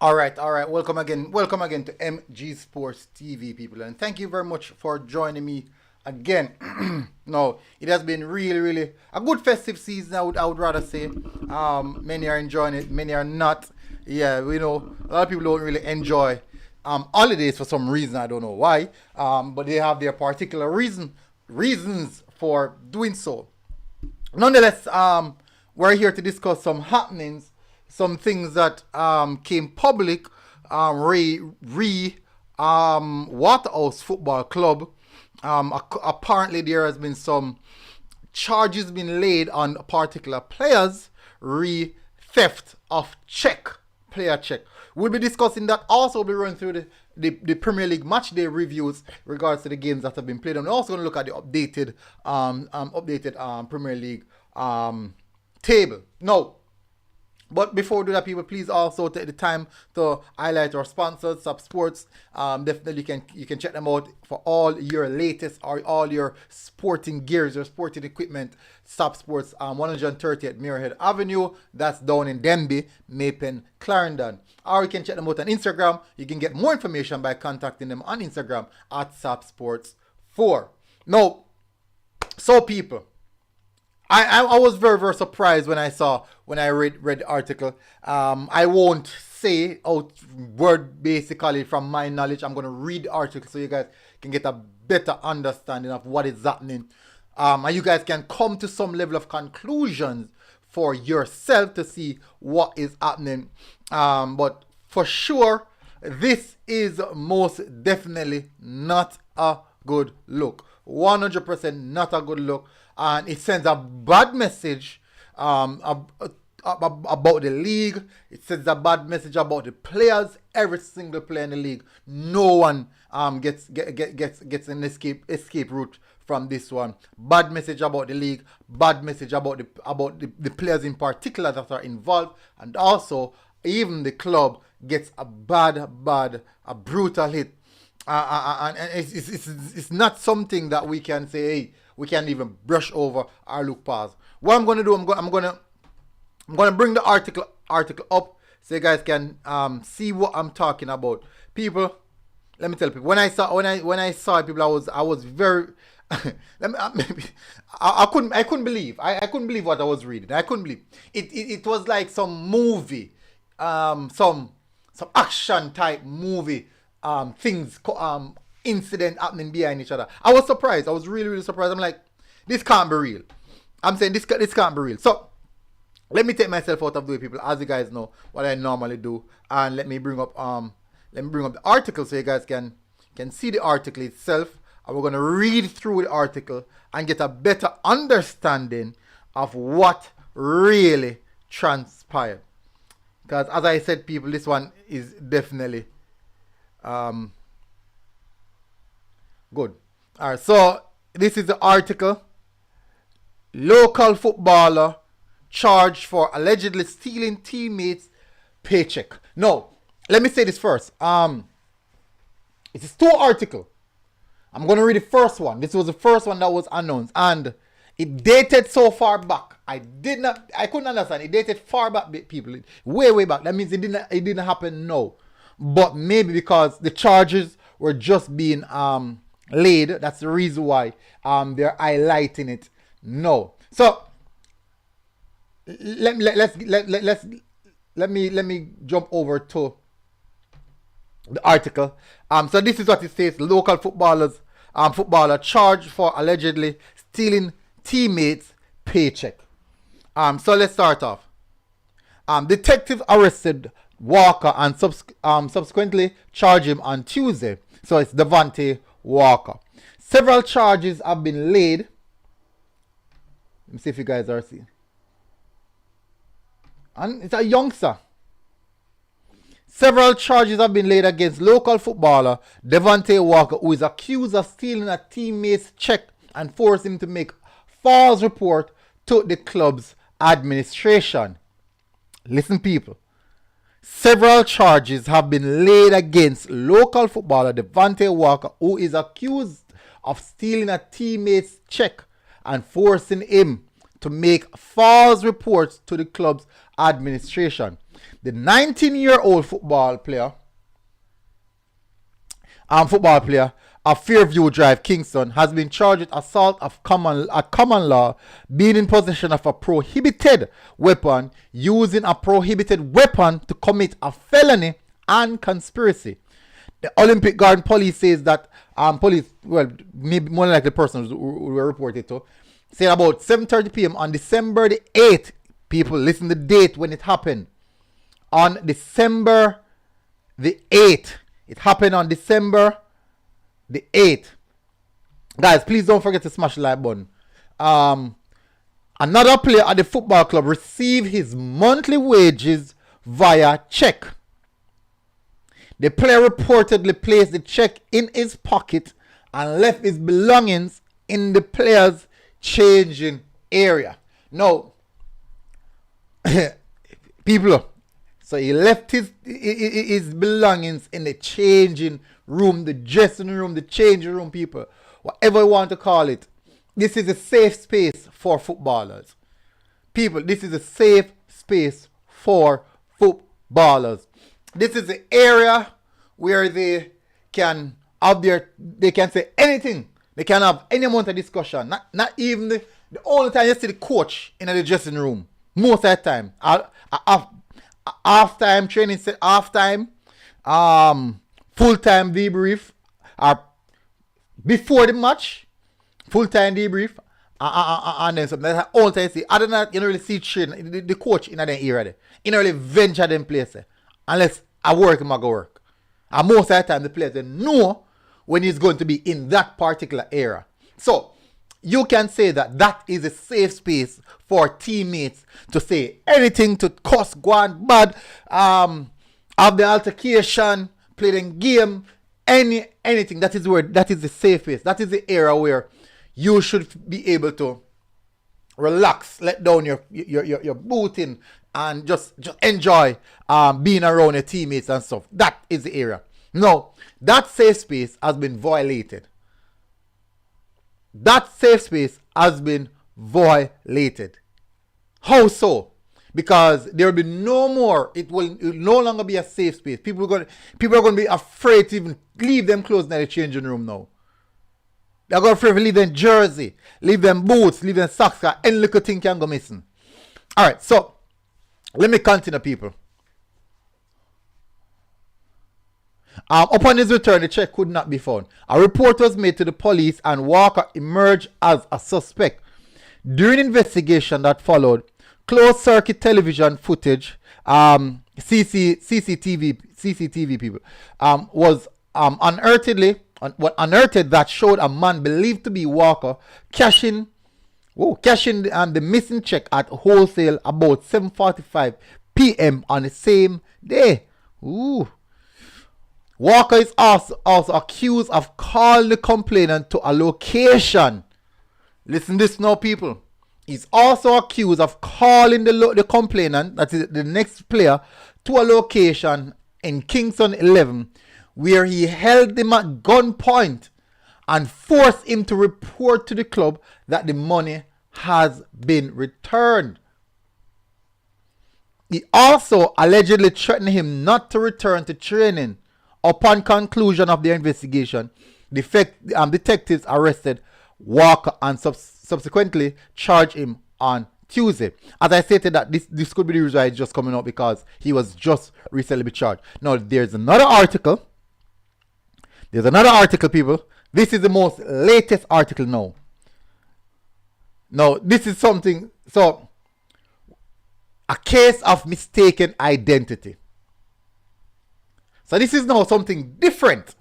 All right, all right. Welcome again to MG Sports TV, people, and thank you very much for joining me again. No, it has been really a good festive season. I would rather say. Many are enjoying it, many are not. Yeah, we know a lot of people don't really enjoy holidays for some reason. I don't know why, but they have their particular reasons for doing so. Nonetheless, we're here to discuss some happenings, some things that came public. Waterhouse Football Club. Apparently, there has been some charges been laid on particular players. Theft of check, player check. We'll be discussing that. Also, we'll be running through the Premier League match day reviews regards to the games that have been played. And we're also going to look at the updated Premier League table. No, but before we do that, people, please also take the time to highlight our sponsors, Sub Sports. Definitely, you can check them out for all your latest or all your sporting gears, your sporting equipment. Sub Sports, 130 at Muirhead Avenue. That's down in Denby, Mapen, Clarendon. Or you can check them out on Instagram. You can get more information by contacting them on Instagram at Sub Sports 4. Now, so people, I was very surprised when I read the article. I won't say out word basically from my knowledge. I'm gonna read the article so you guys can get a better understanding of what is happening. And you guys can come to some level of conclusions for yourself to see what is happening. But for sure, this is most definitely not a good look. 100% not a good look. And it sends a bad message about the league. It sends a bad message about the players. Every single player in the league. No one gets an escape route from this one. Bad message about the league. Bad message about the players in particular that are involved, and also even the club gets a brutal hit. And it's not something that we can say, hey, we can't even brush over or look past. What I'm gonna do, I'm gonna bring the article up so you guys can see what I'm talking about. People, let me tell people, when I saw it, people, I was very I couldn't believe what I was reading. I couldn't believe it was like some movie, some action type movie, things, incident happening behind each other. I was surprised. I was really surprised. I'm like, this can't be real. I'm saying this can't be real. So let me take myself out of the way, people, as you guys know what I normally do, and let me bring up the article so you guys can see the article itself, and we're gonna read through the article and get a better understanding of what really transpired. Because as I said, people, this one is definitely good. All right, so this is the article. Local footballer charged for allegedly stealing teammates' paycheck. No, let me say this first. It is two articles. I'm gonna read the first one. This was the first one that was announced, and it dated so far back. I couldn't understand. It dated far back, people. Way back. That means it didn't happen now. But maybe because the charges were just being laid, that's the reason why they're highlighting it. No. So let me jump over to the article. So this is what it says: local footballer charged for allegedly stealing teammates' paycheck. So let's start off. Detective arrested Walker and subsequently charged him on Tuesday. So it's Devante Walker. Several charges have been laid. Let me see if you guys are seeing. And it's a youngster. Several charges have been laid against local footballer Devante Walker, who is accused of stealing a teammate's check and forcing him to make false report to the club's administration. Listen, people. Several charges have been laid against local footballer Devante Walker, who is accused of stealing a teammate's check and forcing him to make false reports to the club's administration. The The 19-year-old football player of Fairview Drive, Kingston, has been charged with assault of common law, being in possession of a prohibited weapon, using a prohibited weapon to commit a felony, and conspiracy. The Olympic Garden police says that maybe more like the person who were reported to, say about 7:30 p.m. on December the 8th. People, listen to the date when it happened. On December the 8th. It happened on December the 8th. Guys, please don't forget to smash the like button. Another player at the football club received his monthly wages via check. The player reportedly placed the check in his pocket and left his belongings in the player's changing area. Now, people, so he left his belongings in the changing room, the dressing room, the changing room, people. Whatever you want to call it. This is a safe space for footballers. People, this is a safe space for footballers. This is the area where they can have they can say anything. They can have any amount of discussion. Not even the only time you see the coach in the dressing room. Most of the time. Half-time training, half-time, full-time debrief, or before the match, full-time debrief, and then something. That's all time you see. Other than that, you don't really see the coach in that area. You don't really venture them places. Unless I work, I go work. And most of the time, the players know when he's going to be in that particular area. So, you can say that is a safe space for teammates to say anything, to cuss, go on bad, have the altercation, play the game, anything. That is the safe space. That is the area where you should be able to relax, let down your booting, and just enjoy being around your teammates and stuff. That is the area. No, that safe space has been violated. That safe space has been violated. How so? Because there will be no more. It will no longer be a safe space. People are going to be afraid to even leave them clothes in the changing room now. They're going to leave them jersey, leave them boots, leave them socks. Any little thing can go missing. All right, so let me continue, people. Upon his return, the check could not be found. A report was made to the police and Walker emerged as a suspect. During investigation that followed, closed circuit television footage, CCTV people, was unearthed that showed a man believed to be Walker cashing the missing check at wholesale about 7:45 p.m. on the same day. Ooh. Walker is also accused of calling the complainant to a location. Listen to this now, people. He's also accused of calling the complainant, that is the next player, to a location in Kingston 11 where he held him at gunpoint and forced him to report to the club that the money has been returned. He also allegedly threatened him not to return to training. Upon conclusion of their investigation, detectives arrested Walker and subsequently charged him on Tuesday. As I stated, that this could be the reason why it's just coming out, because he was just recently charged. Now, there's another article. People. This is the most latest article now. Now, this is something, so, a case of mistaken identity. So this is now something different.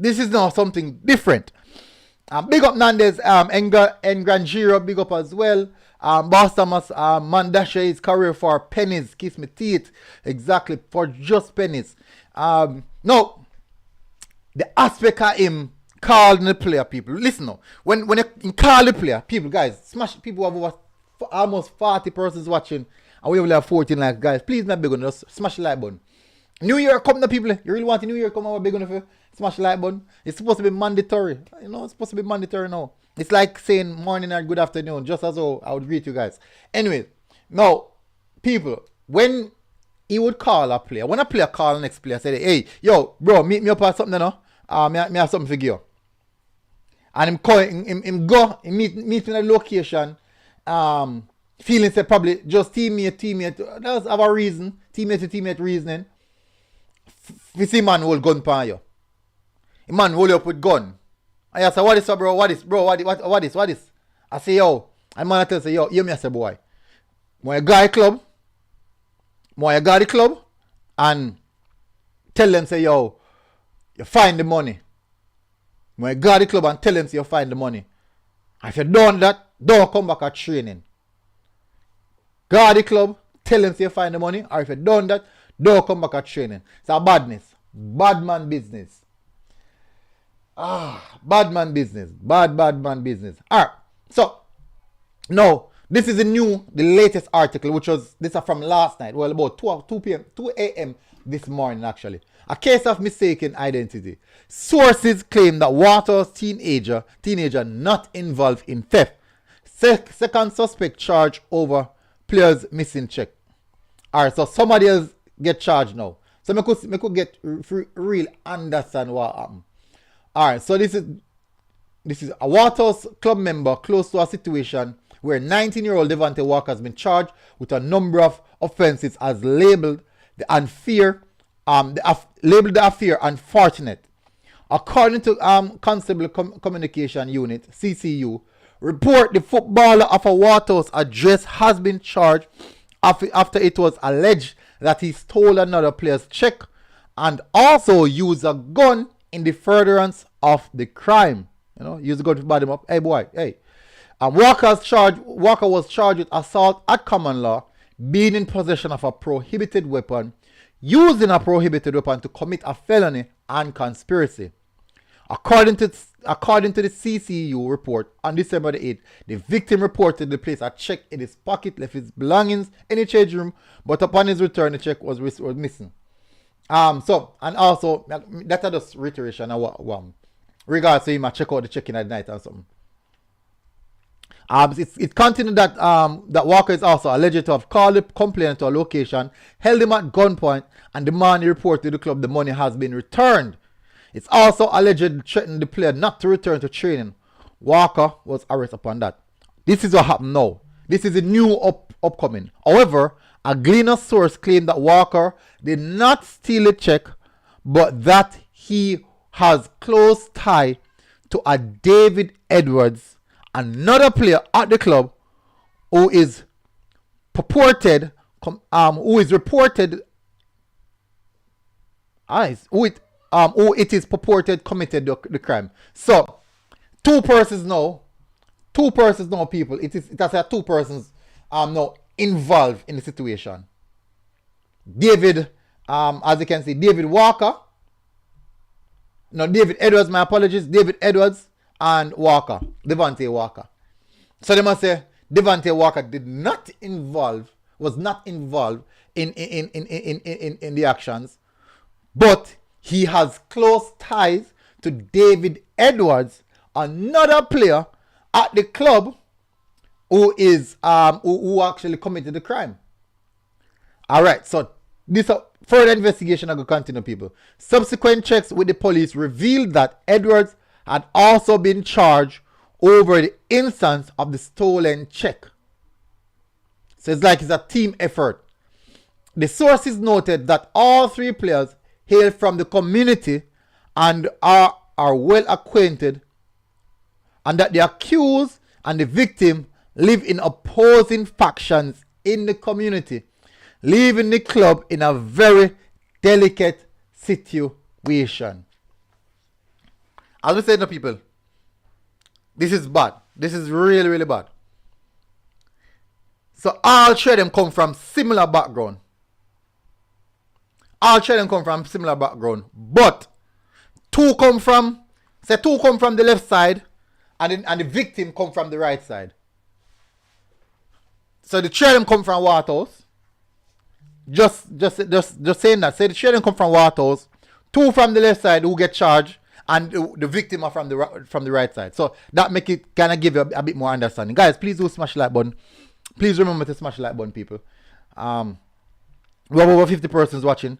Big up Nandez, Ngranjiro, big up as well. Boss Thomas, Mandasha, his career for pennies, kiss me teeth. Exactly, for just pennies. No, the aspect of him calling the player, people. Listen now, when you call the player, people, guys, smash, people have over almost 40 persons watching. And we only have 14 likes, guys. Please, not big on us. Smash the like button. New Year come, the people. You really want the New Year come? We're big on it. Smash the like button. It's supposed to be mandatory. You know, it's supposed to be mandatory now. It's like saying morning or good afternoon, just as how I would greet you guys. Anyway, Now, people, when he would call a player, when a player call the next player, say, hey, yo, bro, meet me up or something, you know? Me have something for you. And him go, he meet me at the location, feeling say probably just teammate, does have a reason, teammate to teammate reasoning. We see man hold gun pan you. A man hold you up with gun. And you say, what is up, bro? What is, bro? What is? I say, yo. And man I tell say, yo, hear me, I say, boy. When you go to the club, and tell them, say, yo, you find the money. When you go to the club and tell them, say, you find the money. And if you don't that, don't come back at training. Go to the club, tell them, say, you find the money. Or if you don't that, don't come back at training. It's a badness. Bad man business. Bad man business. Bad man business. Alright. So, now, this is the latest article, which was, this is from last night. Well, about 2 a.m. this morning, actually. A case of mistaken identity. Sources claim that Waterhouse teenager not involved in theft. Second suspect charged over player's missing check. Alright, so somebody else get charged now. So me could get real understand what happened. Alright, so this is a Waterhouse club member close to a situation where 19-year-old Devante Walker has been charged with a number of offenses as labeled the affair unfortunate. According to Constable Communication Unit (CCU) report, the footballer of a Waterhouse address has been charged after it was alleged that he stole another player's check and also used a gun in the furtherance of the crime. You know, use the gun to bad him up. Hey boy, hey. Walker was charged with assault at common law, being in possession of a prohibited weapon, using a prohibited weapon to commit a felony, and conspiracy. According to the CCU report, on December the 8th, the victim reportedly placed a check in his pocket, left his belongings in the change room, but upon his return, the check was missing. So, and also, that's just reiteration of what regards to him, I check out the check in at night or something. It continued that that Walker is also alleged to have called the complainant to a location, held him at gunpoint, and demanded he report to the club the money has been returned. It's also alleged threatened the player not to return to training. Walker was arrested upon that. This is what happened now. This is a new upcoming. However, a Gleaner source claimed that Walker did not steal a check, but that he has close tie to a David Edwards, another player at the club who is reported who it is purported committed the crime. So two persons now people, it has two persons now involved in the situation. David as you can see, David Edwards, my apologies, David Edwards and Devante Walker. So they must say Devante Walker was not involved in the actions, but he has close ties to David Edwards, another player at the club who actually committed the crime. All right, so this further investigation will continue, people. Subsequent checks with the police revealed that Edwards had also been charged over the instance of the stolen check. So it's like it's a team effort. The sources noted that all three players hail from the community and are well acquainted, and that the accused and the victim live in opposing factions in the community, leaving the club in a very delicate situation. As we said to people, this is bad. This is really, really bad. So all three of them come from similar background. But two come from the left side, and the victim come from the right side. So the three of them come from Waterhouse. Just saying that. Say the three of them come from Waterhouse. Two from the left side who get charged, and the victim are from the right side. So that make it kind of give you a bit more understanding. Guys, please do smash the like button. Please remember to smash the like button, people. We have over 50 persons watching.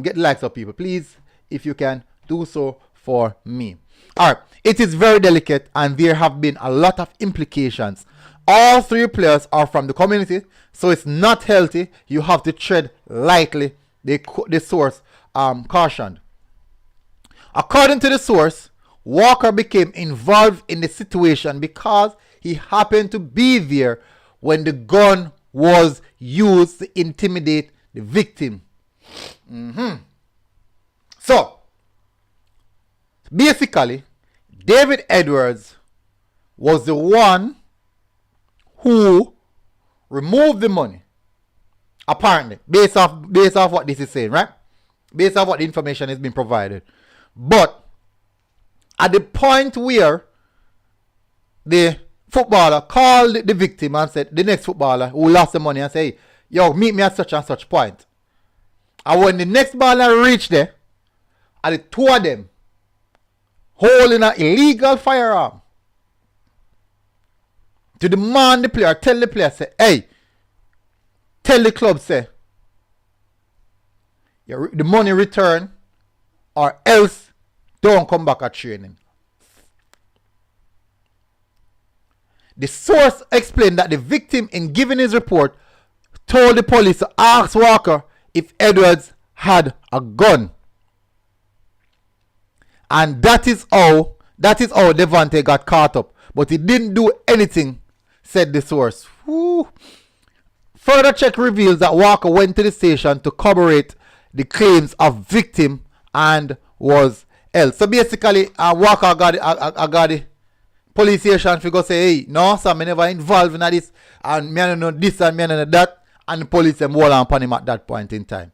Get the likes up, people. Please, if you can, do so for me. Alright, it is very delicate and there have been a lot of implications. All three players are from the community, so it's not healthy. You have to tread lightly, the source cautioned. According to the source, Walker became involved in the situation because he happened to be there when the gun was used to intimidate the victim. So, basically, David Edwards was the one who removed the money. Apparently, based off what this is saying, right? Based off what the information has been provided. But at the point where the footballer called the victim and said, the next footballer who lost the money and say, yo, meet me at such and such point. And when the next baller reached there, and the two of them holding an illegal firearm to demand the player, tell the player, say, hey, tell the club, say, the money return or else don't come back at training. The source explained that the victim, in giving his report, told the police to ask Walker if Edwards had a gun. And that is how Devante got caught up. But he didn't do anything, said the source. Whew. Further check reveals that Walker went to the station to corroborate the claims of victim and was held. So basically, Walker got the police station to go say, hey, no, sir, me never involved in this, and me don't know this and me don't know that, and the police them hold on upon him at that point in time.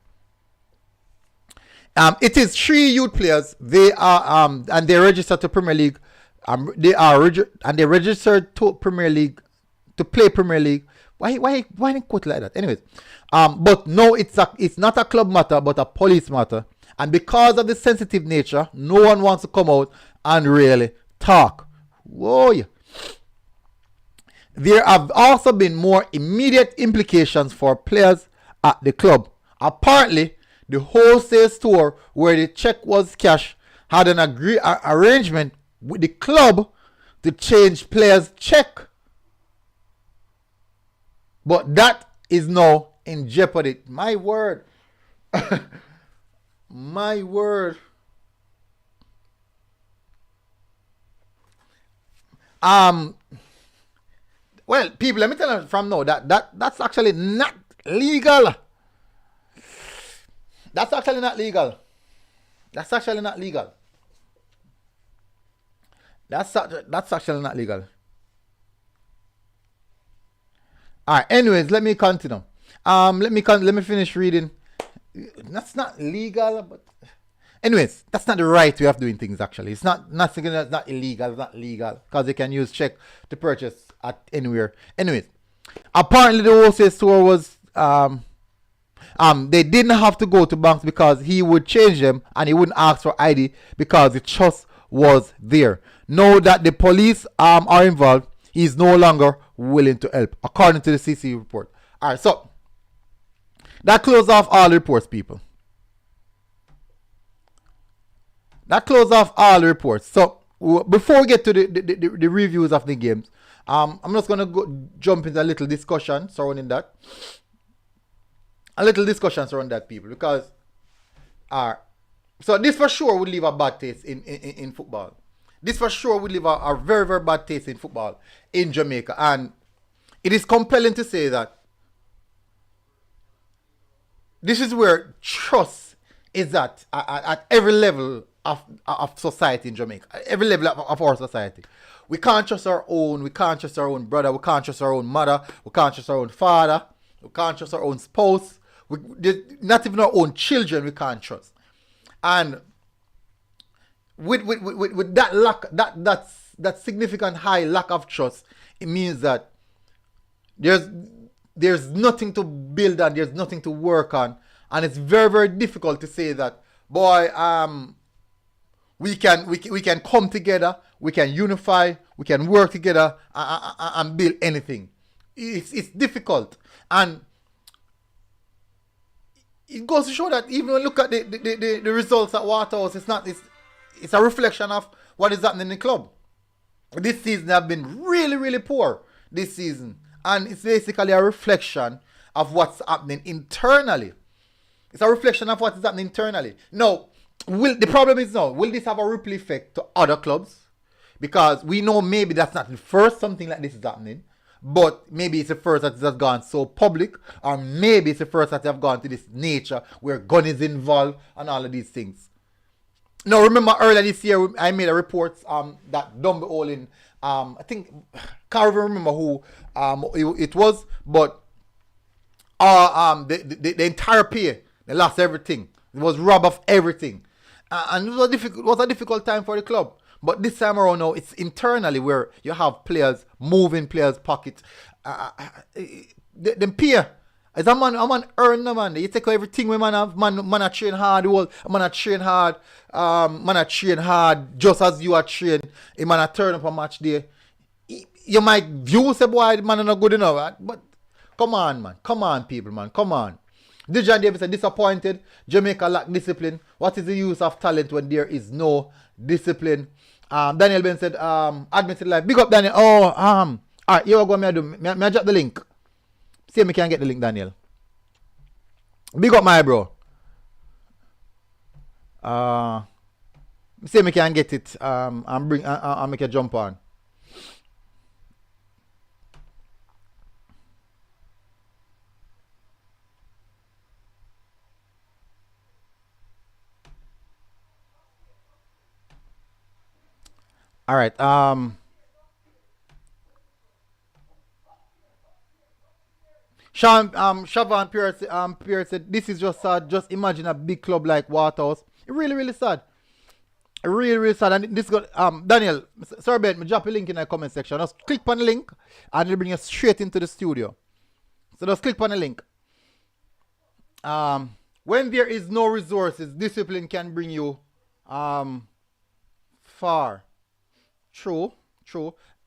It is 3 youth players. They are and they registered to Premier League. They registered to Premier League to play Premier League. Why didn't quote like that? Anyways, but no, it's not a club matter, but a police matter. And because of the sensitive nature, no one wants to come out and really talk. Whoa. There have also been more immediate implications for players at the club. Apparently, the wholesale store where the check was cashed had an arrangement with the club to change players' check. But that is now in jeopardy. My word. My word. Well, people, let me tell you from now that's actually not legal. That's actually not legal. That's actually not legal. That's actually not legal. Alright, anyways, let me continue. Let me finish reading. That's not legal, but anyways, that's not the right way of doing things actually. It's not illegal, it's not legal. Because they can use check to purchase at anywhere. Anyways, apparently the wholesale store was they didn't have to go to banks because he would change them and he wouldn't ask for ID because the trust was there. Now that the police are involved, he is no longer willing to help, according to the CC report. Alright, so that closes off all the reports, people. That closes off all the reports. So before we get to the reviews of the games, I'm just gonna jump into a little discussion surrounding that. People, because so this for sure would leave a bad taste in football. This for sure would leave a very, very bad taste in football in Jamaica. And it is compelling to say that this is where trust is at every level of society in Jamaica, at every level of our society. We can't trust our own. We can't trust our own brother. We can't trust our own mother. We can't trust our own father. We can't trust our own spouse. Not even our own children we can't trust. And with that lack, that significant high lack of trust, it means that there's nothing to build on, there's nothing to work on, and it's very, very difficult to say that, boy, we can come together, we can unify, we can work together and build anything. It's difficult, and it goes to show that even when you look at the results at Waterhouse, it's a reflection of what is happening in the club. This season have been really, really poor this season. And it's basically a reflection of what's happening internally. It's a reflection of what is happening internally. Now, the problem is now, will this have a ripple effect to other clubs? Because we know maybe that's not the first something like this is happening, but maybe it's the first that it has gone so public, or maybe it's the first that they have gone to this nature where gun is involved and all of these things. Now, remember earlier this year, I made a report that Dumbo Hole in, I think, can't even remember who it was, but the entire peer, they lost everything. It was robbed of everything. And it was a difficult time for the club. But this time around now, it's internally where you have players moving players' pockets. The peer. It's a man earn no man. You take everything we man have. Man a train hard. Man a train hard. Man a train hard just as you are train. A man a turn up a match day. You might view say boy man are not good enough. Right? But come on man. Come on people man. Come on. Dijon Davis said disappointed. Jamaica lack discipline. What is the use of talent when there is no discipline? Daniel Ben said admitted life. Big up Daniel. Alright, here we go. Me drop the link. See if I can get the link, Daniel. Big up my bro. See if I can get it and bring and make a jump on. All right. Shavan Pierre said, this is just sad. Just imagine a big club like Waterhouse. Really, really sad. Really, really sad. And this got Daniel, sorry, Ben, me drop a link in the comment section. Just click on the link and it'll bring you straight into the studio. So just click on the link. When there is no resources, discipline can bring you far. True.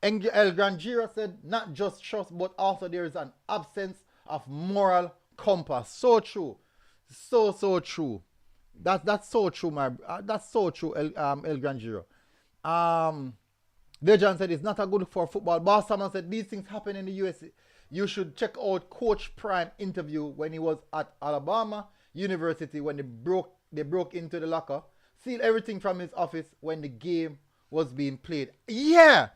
El Grangira said, not just trust, but also there is an absence of moral compass. So true. So true. That's so true, that's so true, El Grangira. Dejan said, it's not a good for football. Boss Salman said, these things happen in the US. You should check out Coach Prime interview when he was at Alabama University when they broke into the locker. Sealed everything from his office when the game was being played. Yeah,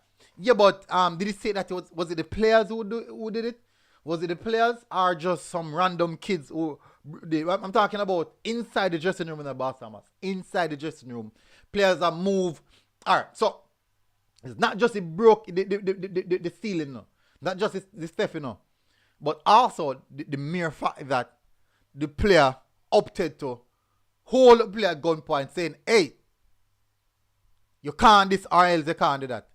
but did he say that it was it the players who did it? Was it the players or just some random kids who? I'm talking about inside the dressing room in the Bahamas. Inside the dressing room, players are moved. All right, so it's not just it broke the ceiling, no. Not just the stuff, you know, but also the mere fact that the player opted to hold the player at gunpoint, saying, "Hey, you can't this or else you can't do that."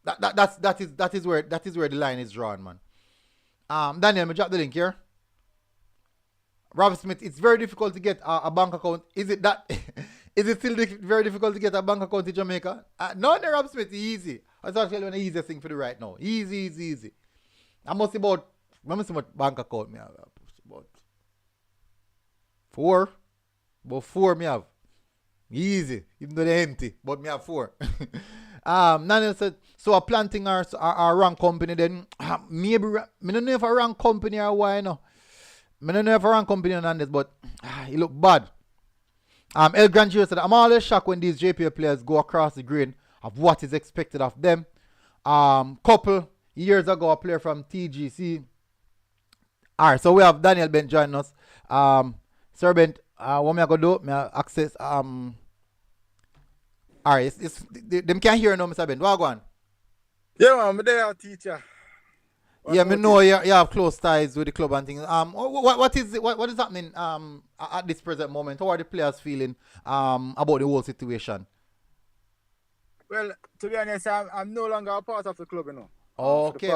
That is where the line is drawn, man. Daniel, me drop the link here. Rob Smith, it's very difficult to get a bank account. Is it that? Is it still very difficult to get a bank account in Jamaica? No, Rob Smith, easy. That's actually one of the easiest thing for the right now. Easy. I must see about bank account me have. About four. About four me have. Easy. Even though they're empty. But me have four. Naniel said, so a planting our wrong company then. Maybe, I don't know if a wrong company or why, no. I don't know if a wrong company on this, but it look bad. El Grangier said, I'm always shocked when these JPL players go across the grain of what is expected of them. Couple years ago, a player from TGC. Alright, so we have Daniel Ben joining us. Sir Ben, what me I go do? Me I access alright, them can't hear now, Mr. Ben. What go on? Yeah, man, I'm there, teacher. Yeah, me know you have close ties with the club and things. What is happening at this present moment? How are the players feeling about the whole situation? Well, to be honest, I'm no longer a part of the club, you know. Okay.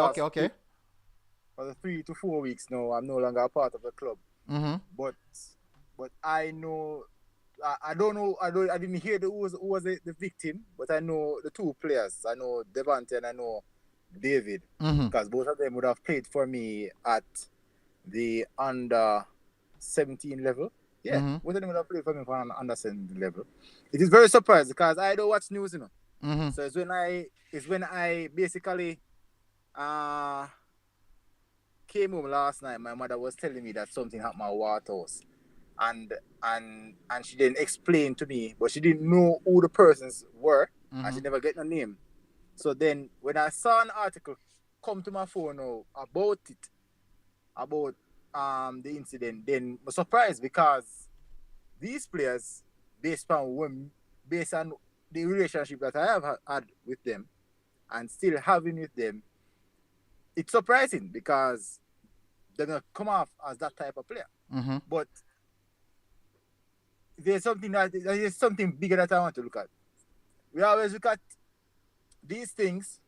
For the 3 to 4 weeks now, I'm no longer a part of the club. Mm-hmm. But I know, I don't know, I didn't hear who was the victim, but I know the two players. I know Devante and I know David, because both of them would have played for me at the under 17 level. Yeah, both of them would have played for me for an under 17 level. It is very surprising because I don't watch news, you know. So it's when I basically came home last night. My mother was telling me that something happened at Waterhouse, and she didn't explain to me, but she didn't know who the persons were, and she never get no name. So then when I saw an article come to my phone now about the incident, then I was surprised because these players, based on the relationship that I have had with them and still having with them, it's surprising because they're gonna come off as that type of player. But there's something bigger that I want to look at. We always look at these things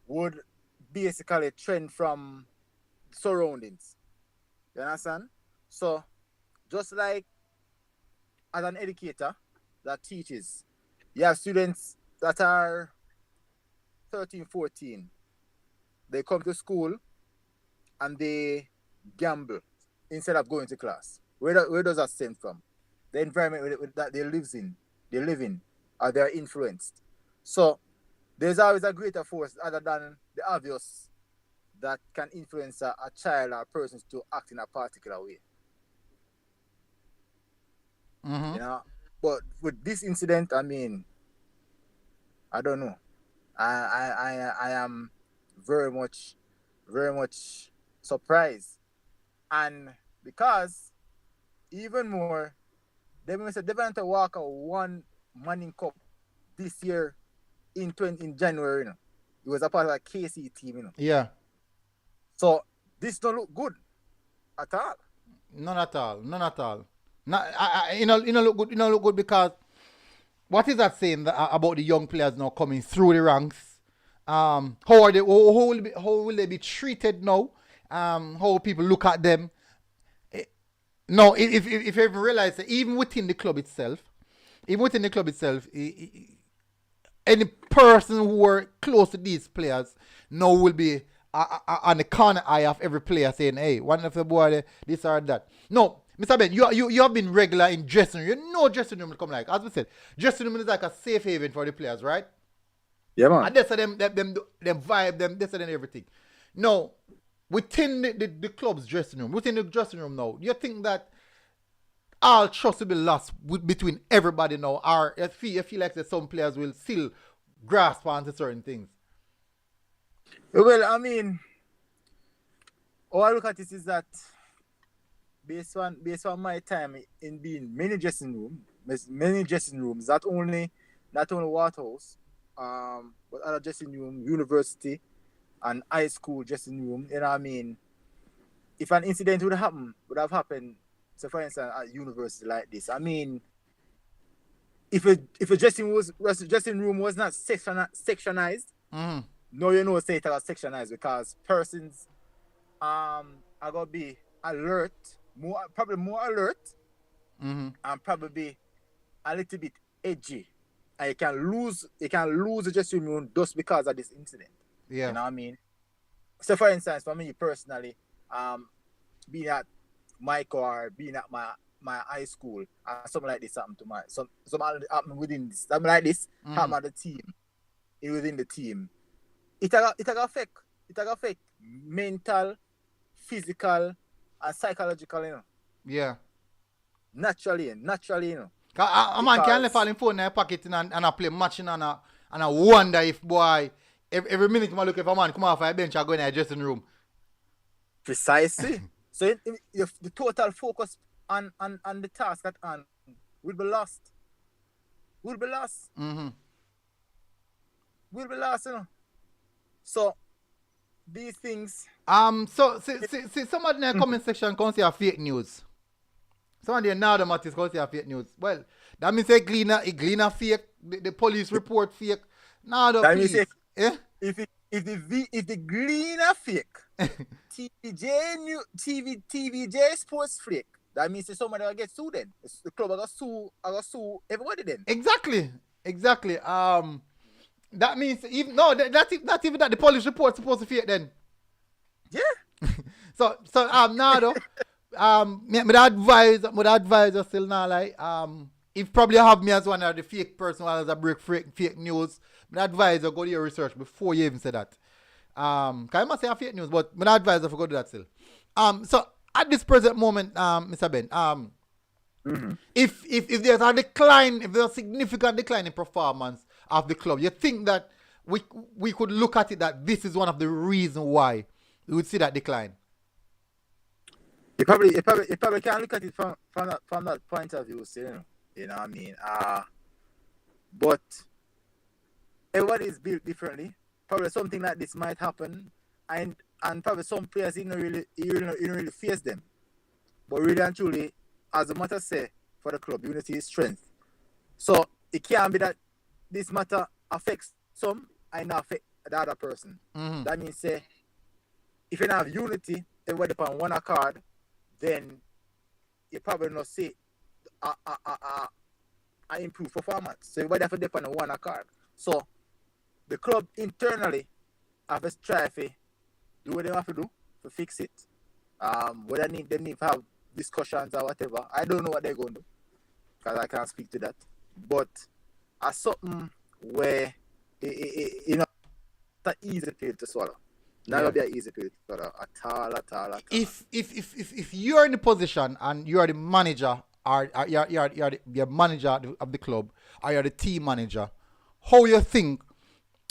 would basically trend from surroundings. You understand? So just like as an educator that teaches, you have students that are 13, 14. They come to school and they gamble instead of going to class. Where does that stem from? The environment that they live in, or they are influenced. So there's always a greater force other than the obvious that can influence a child or a person to act in a particular way. You know, but with this incident, I mean, I don't know. I am very much surprised, and because even more, they want to walk a one Manning Cup this year in January. You know, it was a part of a KC team. You know. Yeah. So this don't look good at all. None at all. Not, look good. Look good because what is that saying about the young players now coming through the ranks? How will they be treated now? How people look at them? No, if you even realize that even within the club itself, any person who were close to these players now will be on the corner eye of every player saying, "Hey, one of the boy, this or that." No, Mr. Ben, you have been regular in dressing room. You know dressing room will come like, as we said, dressing room is like a safe haven for the players, right? Yeah, man. And that's them vibe, that's everything. No, within the club's dressing room, now, you think that all trust will be lost between everybody now, or you feel like that some players will still grasp onto certain things? Well, I mean, all I look at it is that based on my time in being many dressing rooms, not only Waterhouse, but other dressing room, university and high school dressing room. You know what I mean? If an incident would have happened, so for instance, at university like this, I mean, if a dressing room was not sectionized, no, say it was sectionized because persons are gonna be alert, probably more alert, and probably a little bit edgy. And you can lose the dressing room just because of this incident. Yeah. You know what I mean? So for instance, for me personally, being at Mike or being at my high school, something like this happened to something happened within this, something like this happened at the team, within the team. It affect mental, physical, and psychological, you know. Yeah. Naturally, you know. A man can left all him phone in their pocket and I play matching and I wonder if boy every minute I look if a man come off a bench and go in the dressing room. Precisely. So the total focus on the task at hand will be lost. Will be lost, you know. So these things. So see somebody in the comment section can say a fake news. Somebody in the matters can say a fake news. Well, that means a gleaner fake, the police report fake. Now that please. If the gleaner fake, TVJ sports fake, that means somebody will get sued then. The club will sue everybody then. Exactly. That means even no, that's even that the police report supposed to fake then. Yeah. So now though, me advise you still now like if probably have me as one of the fake person while as I break fake news, me advise you go do your research before you even say that. Cause I must say a fake news, but me advise you to go do that still. So at this present moment, Mr. Ben, if there's a decline, if there's a significant decline in performance of the club, you think that we could look at it that this is one of the reasons why we would see that decline? You probably can look at it from that point of view, still, you know what I mean? But everybody is built differently. Probably something like this might happen, and probably some players you don't really face them. But really and truly, as the matter say for the club, unity is strength. So it can't be that this matter affects some and not affect the other person. That means say if you don't have unity, everybody upon one accord, then you probably not see a improved performance. So everybody have to depend on one accord. So the club internally have to strive to do what they have to do to fix it. Whether they need to have discussions or whatever, I don't know what they're going to do because I can't speak to that. But as something where you know, it's an easy pill to swallow. Not gonna be an easy pill to swallow at all. If you're in the position and you're the manager or you're the manager of the club or you're the team manager, how you think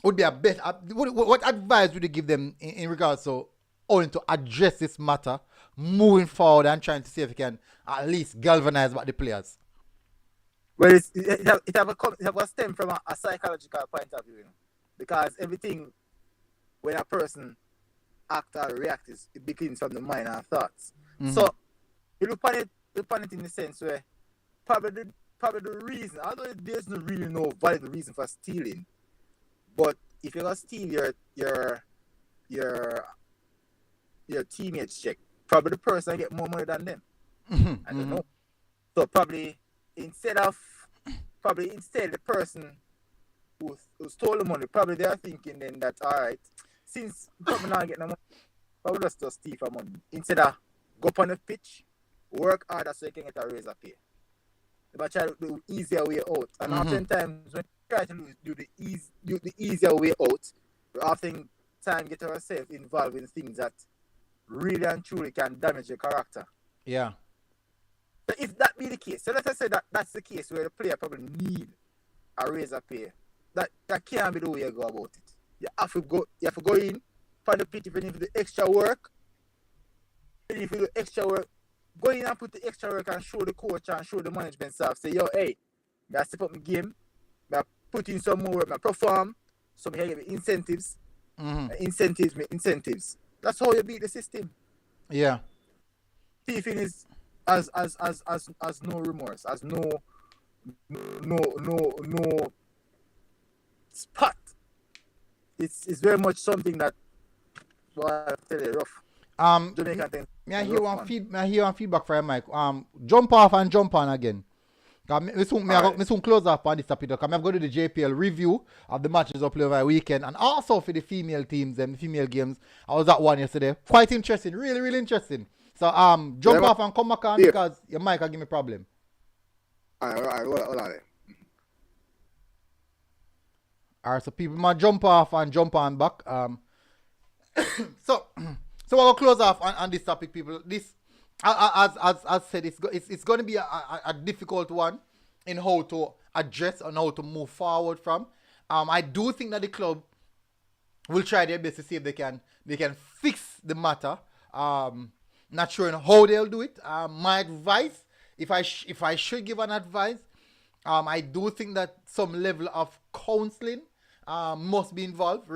would be a better? What advice would you give them in regards to owing to address this matter moving forward and trying to see if you can at least galvanize about the players? Well, it have a stem from a psychological point of view, you know? Because everything when a person act or react it begins from the mind and thoughts. So you look at it in the sense where probably the reason, although there's no really no valid reason for stealing, but if you're gonna steal your teammates check, probably the person get more money than them. I don't know. So probably instead the person who stole the money, probably they are thinking then that alright, since probably not getting the money, probably just steal for money. Instead of go up on the pitch, work harder so you can get a raise of pay. But try to do the easier way out. And oftentimes when you try to do the easier way out, we often time get ourselves involved in things that really and truly can damage your character. Yeah. So if that be the case, so let us say that that's the case where the player probably need a raise of pay. That can't be the way you go about it. You have to go in, find the pitch if you need to do extra work. If you do extra work, go in and put the extra work and show the coach and show the management staff. Say, yo, hey, I step up my game, I put in some more work, I perform, so I get incentives. Incentives. That's how you beat the system. Yeah. Thieving is as no remorse, as no spot. It's very much something that, well, I tell you, rough. Jamaican thing. May I hear one feedback from Mike? Jump off and jump on again. Me soon close off on this topic because I'm going to do the JPL review of the matches up over the weekend and also for the female teams and the female games. I was at one yesterday. Quite interesting, really, really interesting. So jump off and come back on because your mic will give me a problem. Alright, hold on. Alright, so people might jump off and jump on back. So we'll close off on this topic, people. This, as said, it's going to be a difficult one in how to address and how to move forward from. I do think that the club will try their best to see if they can fix the matter. Not sure how they'll do it. My advice, if I should give an advice, I do think that some level of counseling must be involved.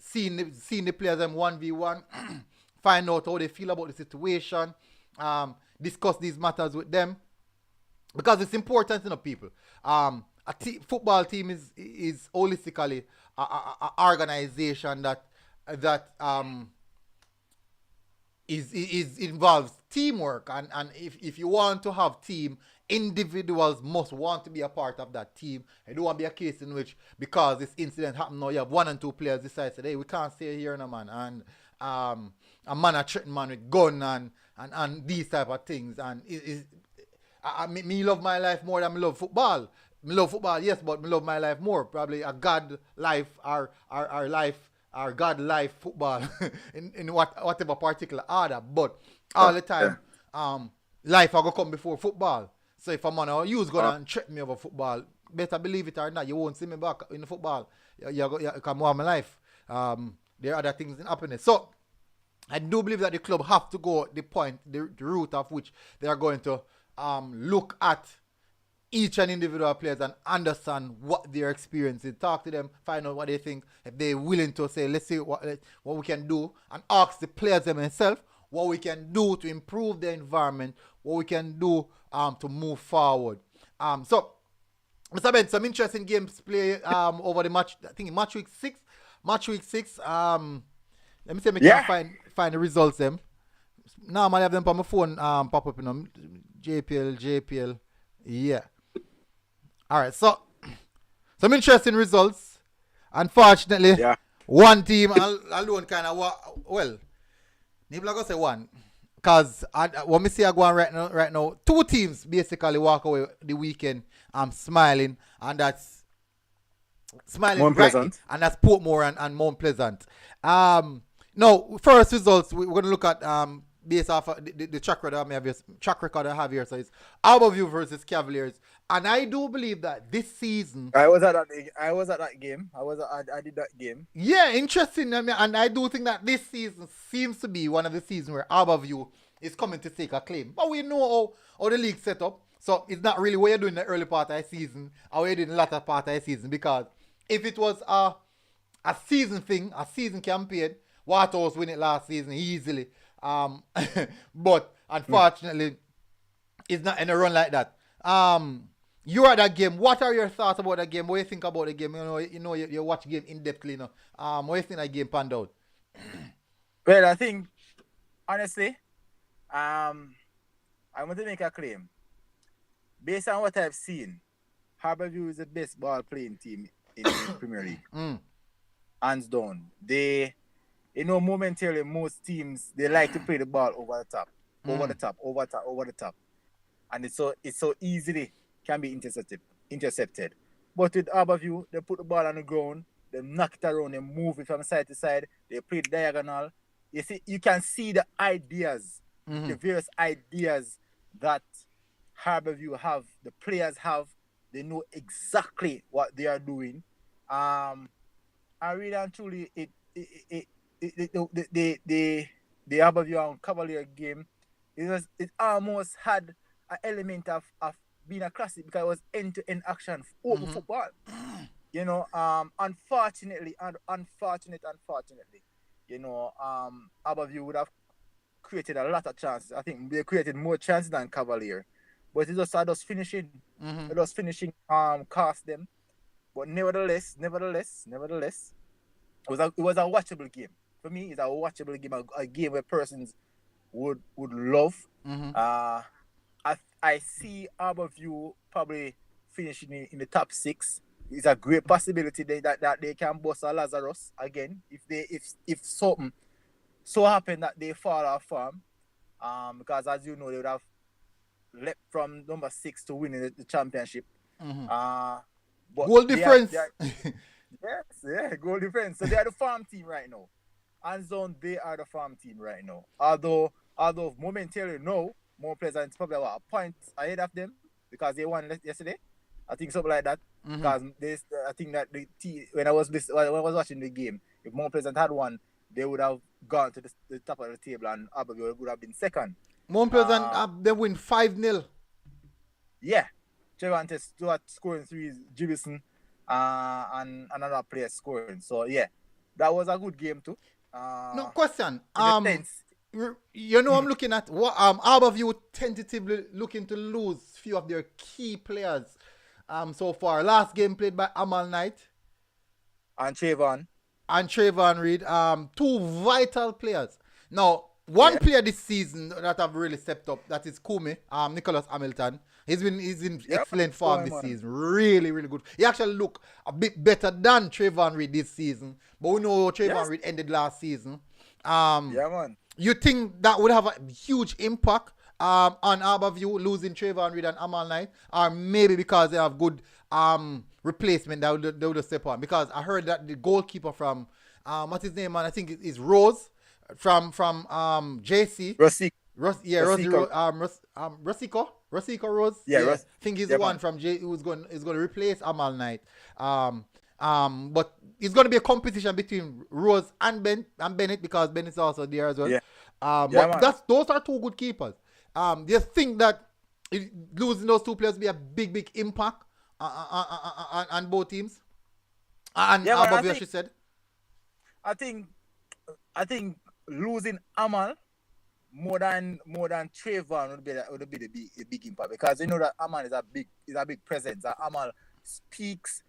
Seeing the players 1v1, find out how they feel about the situation, discuss these matters with them, because it's important, people. Football team is holistically a organization that is involves teamwork, and if you want to have team individuals must want to be a part of that team. I don't want to be a case in which, because this incident happened now, you have 1 and 2 players decide today, we can't stay here no man, and a man a threaten man with gun and these type of things, and me love my life more than me love football. Me love football, yes, but me love my life more. Probably a God life, our life, our God life football in whatever particular order. But all the time, life will go come before football. So if a man or you's gonna threaten me over football, better believe it or not, you won't see me back in the football. You can more my life. There are other things in happiness. So I do believe that the club have to go the route of which they are going to look at each and individual players and understand what their experience is. Talk to them, find out what they think. If they're willing to say, let's see what we can do, and ask the players themselves what we can do to improve the environment, what we can do to move forward. So, Mr. Ben, some interesting games play over the match. I think match week 6. Match week 6. Let me see if I can find the results them. Now I have them on my phone pop up in them. JPL. Yeah. Alright, so some interesting results. Unfortunately, one team alone kind of well, maybe I go say one. Because what me see I go on right now, 2 teams basically walk away the weekend smiling, and that's smiling Mount Pleasant. And that's Portmore and Mount Pleasant. Now, first results, we're going to look at based off the track record I have here. So it's Arborview versus Cavaliers. And I do believe that this season... I was at that game. I did that game. Yeah, interesting. And I do think that this season seems to be one of the seasons where Arborview is coming to take a claim. But we know how the league set up. So it's not really what you're doing in the early part of the season or what you're doing in the latter part of the season. Because if it was a season thing, a season campaign, Waterhouse win it last season easily. But unfortunately, it's not in a run like that. You're at that game. What are your thoughts about that game? What do you think about the game? You watch the game in depthly. What do you think that game panned out? Well, I think, honestly, I want to make a claim. Based on what I've seen, Harborview is the best ball playing team in the Premier League. Hands down. Momentarily, most teams, they like to play the ball over the top. And it's so easily can be intercepted. But with Arborview, they put the ball on the ground, they knock it around, they move it from side to side, they play diagonal. You can see the ideas, the various ideas that Harborview have, the players have. They know exactly what they are doing. I really and truly, the Arborview and Cavalier game, it almost had an element of being a classic because it was end-to-end action over football. Unfortunately, Arborview would have created a lot of chances. I think they created more chances than Cavalier, but it just had us finishing. It was finishing cost them. But nevertheless, it was a watchable game. For me, it's a watchable game, a game where persons would love. I see Arborview probably finishing in the top 6. It's a great possibility that they can bust a Lazarus again if something so happen that they fall off form. Because as you know, they would have leapt from number 6 to winning the championship. But goal difference. Yes, goal difference. So they are the farm team right now. Hands down, they are the farm team right now. Although momentarily no, More Pleasant probably a point ahead of them because they won yesterday. I think something like that. Because I think that when I was watching the game, if More Pleasant had won, they would have gone to the top of the table and Arborview would have been second. More Pleasant, they win 5-0. Yeah. Trevante Stewart scoring 3, Jibison, and another player scoring. So yeah, that was a good game too. No question. I'm looking at what Arborview tentatively looking to lose few of their key players so far. Last game played by Amal Knight and Trayvon Reed. 2 vital players. Now, one player this season that have really stepped up, that is Kumi, Nicholas Hamilton. He's in Yeah, excellent form boy, this man. season. Really, really good. He actually look a bit better than Trayvon Reed this season. But we know Trayvon Yes. Reed ended last season. Um, Yeah, man. you think that would have a huge impact on Harborview losing Trayvon Reed and Amal Knight, or maybe because they have good replacement that they would step on? Because I heard that the goalkeeper from what's his name, man? I think it is Rose from JC. Rosic, Rosie Rosica. Rosico Rose. Yeah, Yeah, I think he's the Yeah, one man. from J who's going is going to replace Amal Knight. But it's going to be a competition between Rose and Bennett because Bennett's also there as well. Yeah. Yeah, But man. those are two good keepers. Do you think that losing those two players will be a big impact on both teams? And Yeah, man. above you, she said. I think, I think losing Amal more than Trayvon would be the big impact, because you know that Amal is a big presence. That Amal speaks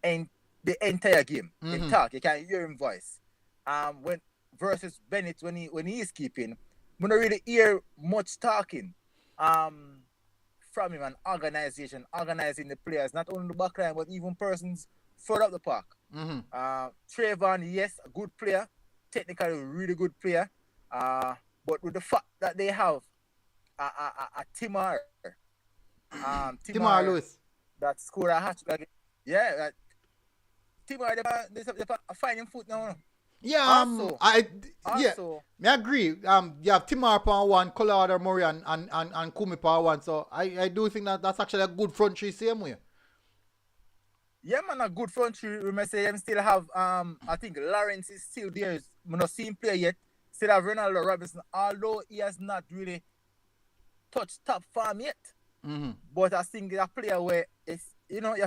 and the entire game. Him talk, you can hear him voice. When versus Bennett when he is keeping, we don't really hear much talking. From him, and organizing the players, not only the back line but even persons further up the park. Trayvon, yes, a good player, technically a really good player. But with the fact that they have a Timar, Timar Lewis. that scored a hat trick. Yeah, that Timar, they finding foot now. Yeah, Also, I agree. You have Timar on one, Collard, Murray, and Kumi on one. So I do think that that's actually a good front three same way. Yeah, man, a good front three. We may say them still have I think Lawrence is still there. We not seen play yet. Still have Ronaldo Robinson, although he has not really touched top form yet. But I think a player where it's, you know, you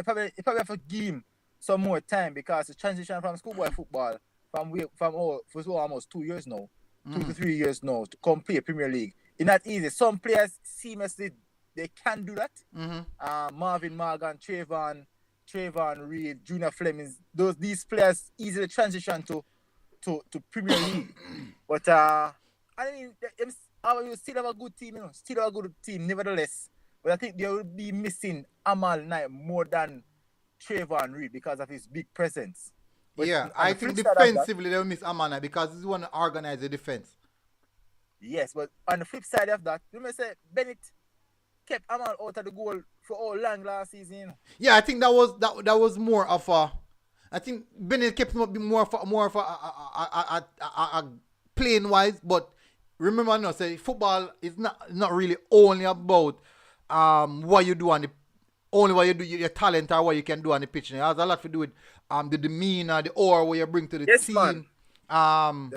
probably have to give him some more time, because the transition from schoolboy football for almost 2 years now, 2 to 3 years now, to come play Premier League. It's not easy. Some players seamlessly they can do that. Marvin Morgan, Trayvon Reed, Junior Flemings, these players easily transition to Premier League. But I mean, you still have a good team, nevertheless. But I think they will be missing Amal Knight more than Trayvon Reed because of his big presence. But yeah, I think defensively they will miss Amal Knight because he's one to organize the defense. Yes, but on the flip side of that, you may say Bennett kept Amal out of the goal for all long last season. Yeah, I think that was more of a. I think Bennett kept him up more of a playing wise, but remember, no, say football is not really only about what you do on the only what you do your talent or what you can do on the pitch. It has a lot to do with the demeanor, the aura what you bring to the team. Man.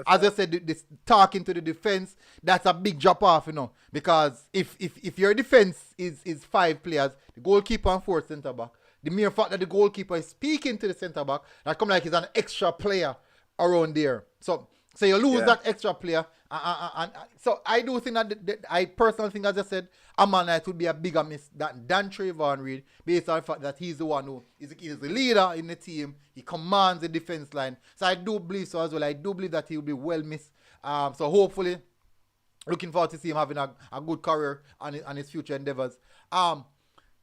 As I said, this talking to the defense, that's a big drop off, you know, because if your defense is 5 players, the goalkeeper and 4 centre back, the mere fact that the goalkeeper is speaking to the centre back, that come like he's an extra player around there. So you lose that extra player, and so I do think that I personally think, as I said, Amal Knight would be a bigger miss than Trayvon Reed, based on the fact that he's the one who is the leader in the team. He commands the defense line. So I do believe so as well. I do believe that he will be well missed. So hopefully, looking forward to see him having a good career on his future endeavors.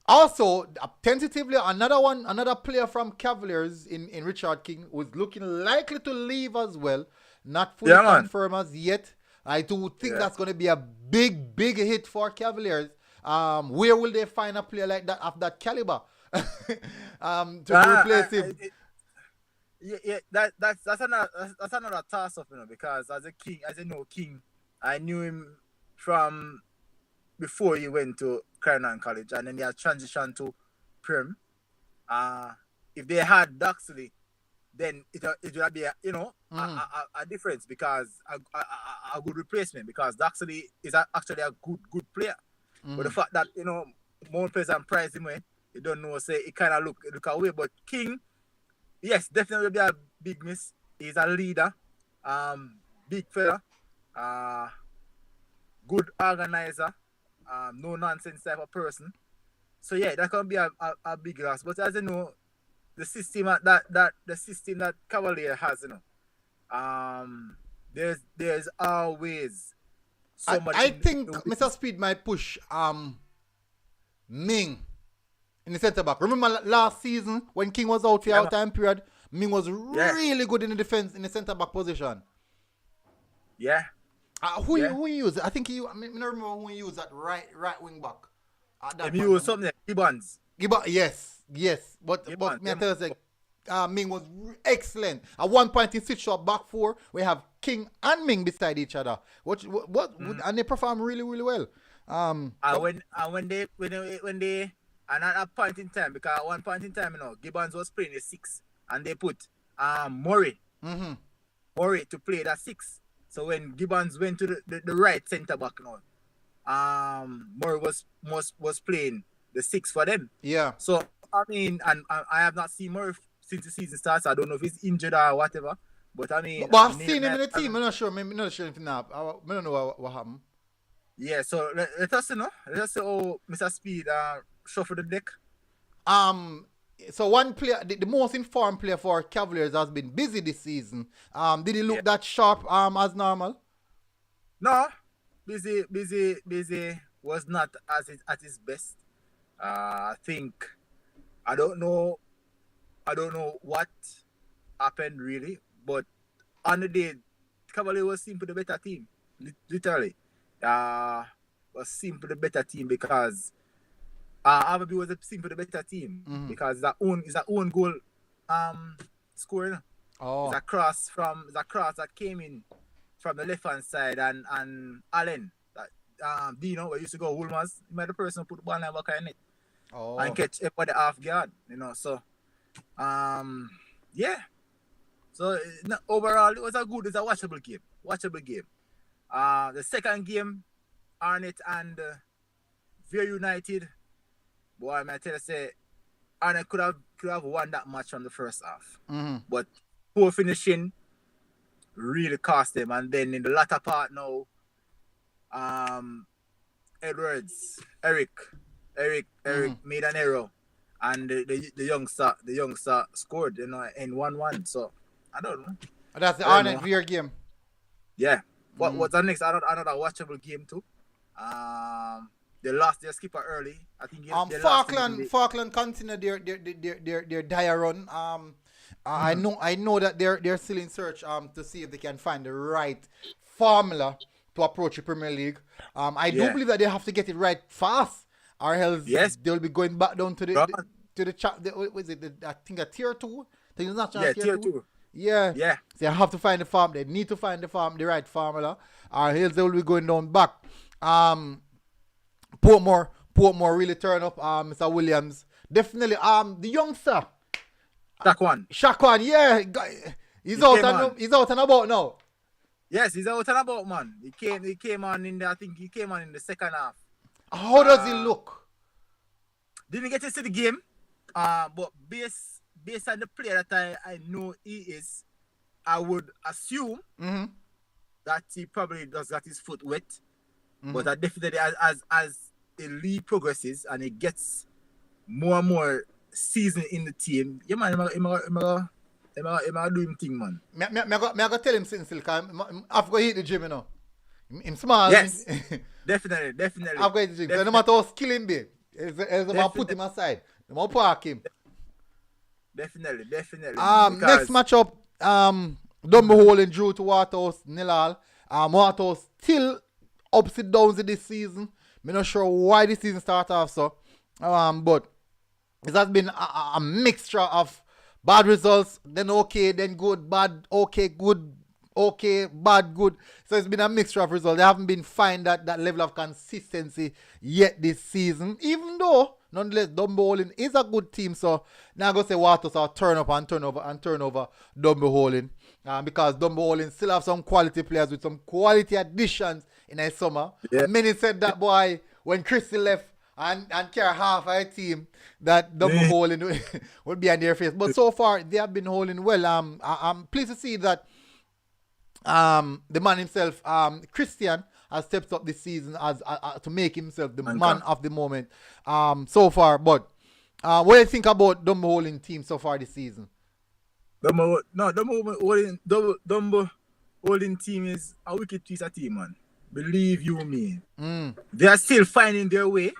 Also, tentatively, another player from Cavaliers in Richard King was looking likely to leave as well. Not fully confirmed as yet. I do think that's going to be a big hit for Cavaliers. Where will they find a player like that of that caliber to replace him? That's another toss-up, you know, because as King, I knew him from before he went to Crown College, and then he had transitioned to Prim. If they had Duxley, then it would be a difference, because a good replacement, because Duxley is actually a good player. But the fact that, you know, more players and price him away, you don't know, say it kind of look away. But King, yes, definitely be a big miss. He's a leader, big fella, good organizer, no nonsense type of person. So yeah, that can be a big loss. But as you know, the system that Cavalier has, you know, there's always somebody. I think Mr. Speed might push Ming in the centre back. Remember last season when King was out for Yeah, our time period? Ming was really good in the defense in the centre back position. yeah, Who yeah. he used? I think I don't remember who he used at right wing back. At that If you point. use something like Gibbons. Yes. But Gibbons. me I tell you, Ming was excellent. At one point in switch up back four, we have King and Ming beside each other. And they perform really, really well. And when they and at that point in time, because at one point in time, Gibbons was playing the 6 and they put Murray to play that 6. So when Gibbons went to the right centre back Murray was playing the 6 for them. Yeah. So I mean, and I have not seen Murray since the season starts. I don't know if he's injured or whatever. But I mean, but I've seen him in the team. I'm not sure. I'm not sure if now. I don't know what happened. Yeah, so let us know. Let us see how Mr. Speed shuffle the deck. So one player, the most informed player for Cavaliers has been busy this season. Did he look that sharp as normal? No, busy was not at his best. I think I don't know what happened really, but on the day, Cavaliers was simply the better team, literally. Was simply the better team because Abbey was simply the better team because it's a own goal scoring. Oh. It's a cross that came in from the left hand side and Allen that Dino where used to go Woolmers, he might the person who put the ball in the back of the net. Oh. And catch everybody half guard, so yeah. So overall it's a watchable game. The second game, Arnett and Very United. Boy, I tell you, say Arnett could have won that match from the first half. But poor finishing really cost them. And then in the latter part now, Eric made an error, and the youngster scored, in 1-1. So I don't know. That's the Arnett Veer game. Yeah. What's the next? Another watchable game too. They lost their skipper early. I think Falkland continue their dire run. I know that they're still in search to see if they can find the right formula to approach the Premier League. I do believe that they have to get it right fast, or else they'll be going back down to the I think a tier 2. Tier 2. Yeah. So they have to find the farm. They need to find the right formula, or else they will be going down back. Portmore really turn up. Mr. Williams definitely. The youngster. Shakwan, yeah, he's out and about now. Yes, he's out and about, man. He came on in the second half. How does he look? Didn't get to see the game. But based on the player that I know he is, I would assume that he probably does got his foot wet. But I definitely, as the league progresses and he gets more and more season in the team, yeah, man, I'm do him thing, man. I go tell him since because I've got to hit the gym, Him small. Yes, definitely. I've got to hit the gym. So no matter how skill him be, I'll put him aside. I'll park him. Definitely. Next matchup, Dumbo Holding drew to Waterhouse 0-0. Waterhouse still ups and downs in this season. I'm not sure why this season started off so. But it has been a mixture of bad results, then okay, then good, bad, okay, good, okay, bad, good. So it's been a mixture of results. They haven't been finding that level of consistency yet this season, even though, nonetheless, Dumbo Holding is a good team. So now I go say Waterhouse are turn over Dumbo Holding. Because Dumbo Holding still have some quality players with some quality additions in the summer. Yeah. Many said that, boy, when Christy left, and carry half our team that Dumbo Holding would be on their face. But so far, they have been holding well. I'm pleased to see that the man himself, Christian, has stepped up this season as to make himself the man of the moment so far. But what do you think about Dumbo Holding team so far this season? Dumbo Holding team is a wicked piece of team, man. Believe you me. They are still finding their way.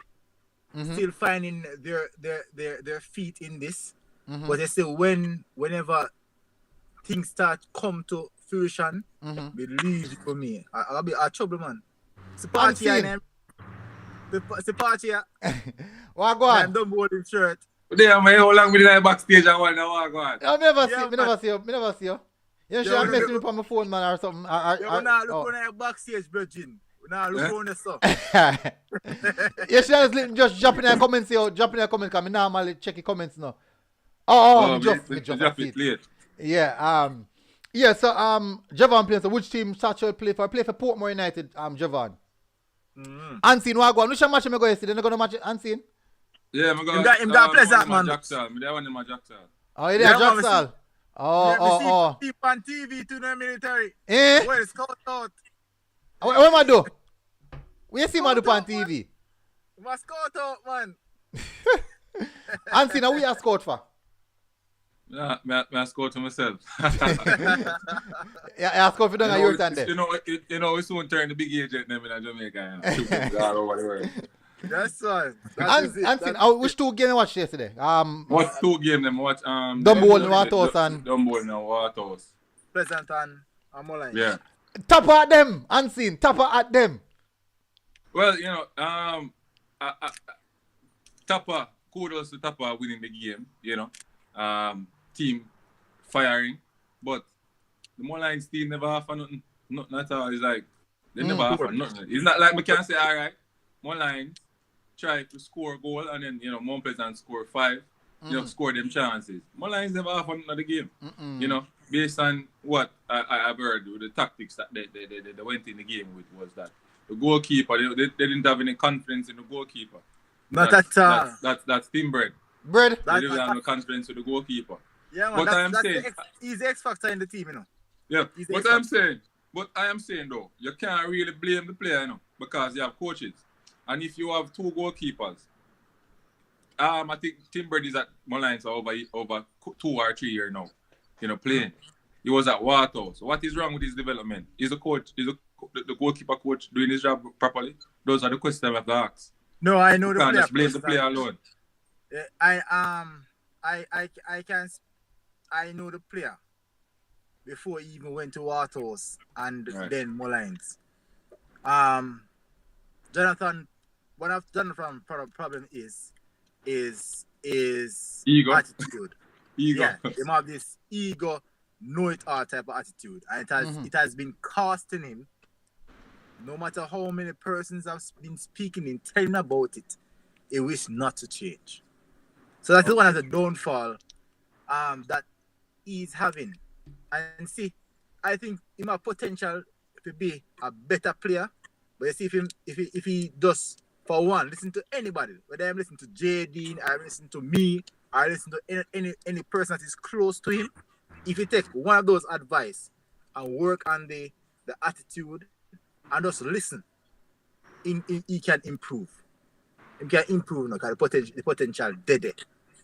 still finding their feet in this. But they say whenever things start come to fruition, believe it for me, I'll be a trouble, man. It's a party and it's a party. What go on? I'm done holding shirt. Yeah, man, how long we did I backstage and what go on? I never see you. You should have messaged me on my phone, man, or something. We're not looking at your backstage, virgin. We're not looking at the stuff. You should just drop in the comments, because I normally check the comments now. Just drop it late. Yeah, so Javon plays. So which team Satchel play for? I play for Portmore United, Javon. Unseen, what go on? Which match am I going to see? They're not going to match Unseen? Yeah, I'm going to got Pleasant, man. I want him at Jacksal. Oh, you there, Jacksal? Oh. See on TV to the military. Where is Scout out? What am I do? Where you see me do on TV? My Scout out, man. Unseen, we are scout for? Yeah, I scout to myself. Yeah, I scout for down your time there. You know, we soon turn the big agent name in Jamaica. All over the world. That's right. Which two games you watched yesterday? What two games them watch? Dumbo and Waterhouse and Dumbo and Waterhouse. Pleasant and Moline. Yeah. Tap at them, Unseen. Tap at them. Well, you know, Tapper, kudos to Tapper winning the game. You know, team firing, but the Molines team never have nothing at all. It's like they never have nothing. It's not like we can say, all right, Molines try to score a goal and then, you know, Mount Pleasant score 5, you know, score them chances. Molines never have another game, you know, based on what I've heard with the tactics that they went in the game with was that the goalkeeper, they didn't have any confidence in the goalkeeper. Not at all. That's team bread. Bread? They didn't have no confidence with the goalkeeper. Yeah, man, but he's the X factor in the team, you know. Yeah, but I am saying though, you can't really blame the player, you know, because you have coaches. And if you have 2 goalkeepers, I think Tim Brady is at Molines for over 2 or 3 years now, you know, playing. He was at Waterhouse. What is wrong with his development? Is the goalkeeper coach doing his job properly? Those are the questions I have to ask. No, I know the player. You can't just blame the player alone. I know the player before he even went to Waterhouse and then Molines. Jonathan, one of Jonathan's problem is ego. Attitude. Ego. Yeah, he have this ego, know it all type of attitude, and it has been costing him. No matter how many persons have been speaking and telling about it, he wish not to change. So that's one of the downfall that he's having. And see, I think he have potential to be a better player. But you see, if he does, for one, listen to anybody, whether I'm listening to JD, I listen to me, I listen to any person that is close to him, if you take one of those advice and work on the attitude and just listen, he can improve. He can improve now, because the potential dead.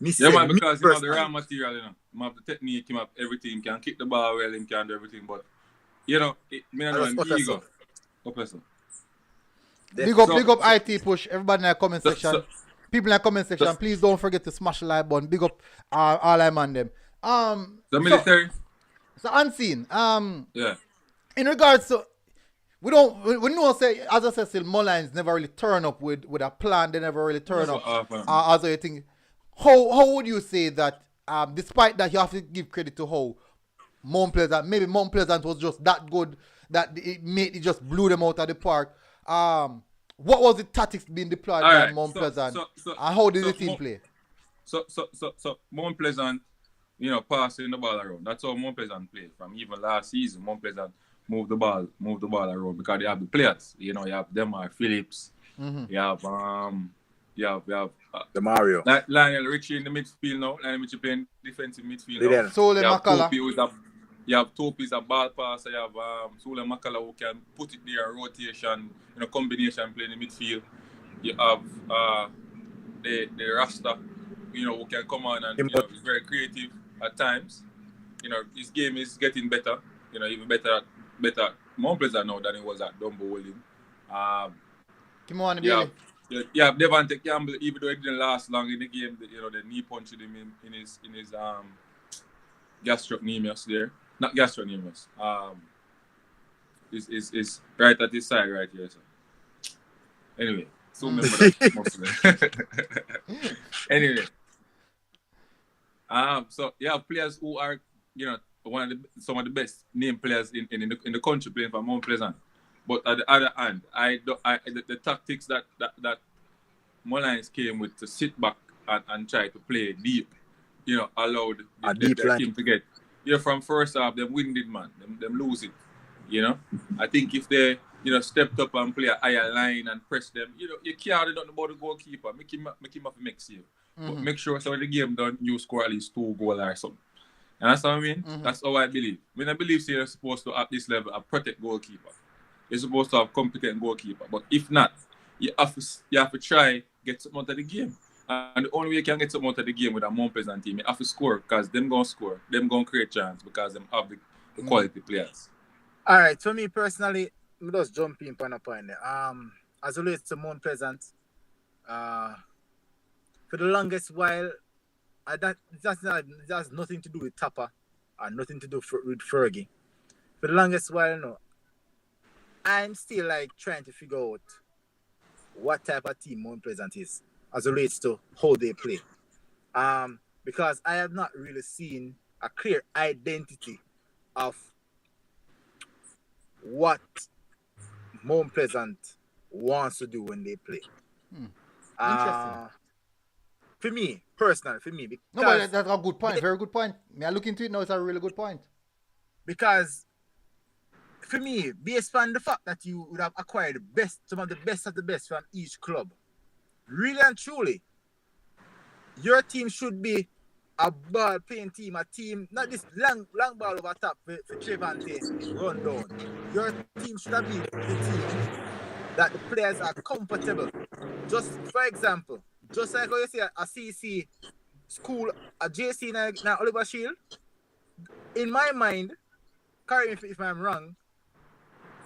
Yeah, man, because he have the raw material, you know. He have the technique, he have everything, he can kick the ball well, he can do everything, but, you know, I know him ego. Big up IT Push. Everybody in the comment section. People in the comment section, please don't forget to smash the like button. Big up all I'm on them. The military. So Unseen. Yeah. In regards to we know say, as I said, still Molines never really turn up with a plan. They never really turn up. As I think, how would you say that? Despite that, you have to give credit to how Mount Pleasant. Maybe Mount Pleasant was just that good that it just blew them out of the park. What was the tactics being deployed by Mount Pleasant? And how did the team play? So Mount Pleasant, you know, passing the ball around. That's how Mount Pleasant played. From even last season, Mount Pleasant move the ball around because they have the players. You know, you have Demar Phillips, you have the Mario. Lionel Richie in the midfield now. Lionel Richie playing defensive midfield now. Sole Makala. You have Topi's a ball passer. You have Sule Makala who can put it there, rotation, you know, combination play in the midfield. You have the Rasta, you know, who can come on and, you know, is very creative at times. You know, his game is getting better. You know, even better, more pleasant now than it was at Dumbo William. Yeah, Devante Campbell, even though it didn't last long in the game, the knee punched him in his gastrocnemius there. Not gastrocnemius. Is right at his side right here. So. Anyway, so remember that mostly. Anyway. So you have players who are, some of the best named players in the country playing for Mount Pleasant. But at the other hand, the tactics that Mullines came with to sit back and try to play deep, allowed their team to get. From first half, them winded, man. Them lose it. I think if they, stepped up and play a higher line and press them, you can't do nothing about the goalkeeper. Make him have to make save. But make sure so when the game done, you score at least 2 goals or something. And that's what I mean? That's how I believe. I believe you're supposed to, at this level, protect goalkeeper. You're supposed to have competent goalkeeper. But if not, you have to try get something out of the game. And the only way you can get something out of the game with a Mount Pleasant team, you have to score because them going to score. Them going to create chance because them have the quality players. All right. For me personally, I'm just jumping on a point there. As it relates to Mount Pleasant, for the longest while, that has nothing to do with Tapper and nothing to do with Fergie. For the longest while, no, I'm still trying to figure out what type of team Mount Pleasant is as it relates to how they play. Because I have not really seen a clear identity of what Mount Pleasant wants to do when they play. Interesting. For me, personally, because... No, but that's a good point. Very good point. May I look into it now? It's a really good point. Because, for me, based on the fact that you would have acquired some of the best of the best from each club, really and truly, your team should be a ball-playing team, a team, not this long ball over top for Trevante run down. Your team should have been the team that the players are comfortable. Just for example, just like how you see a CC school, a JC na Oliver Shield, in my mind, correct me if I'm wrong,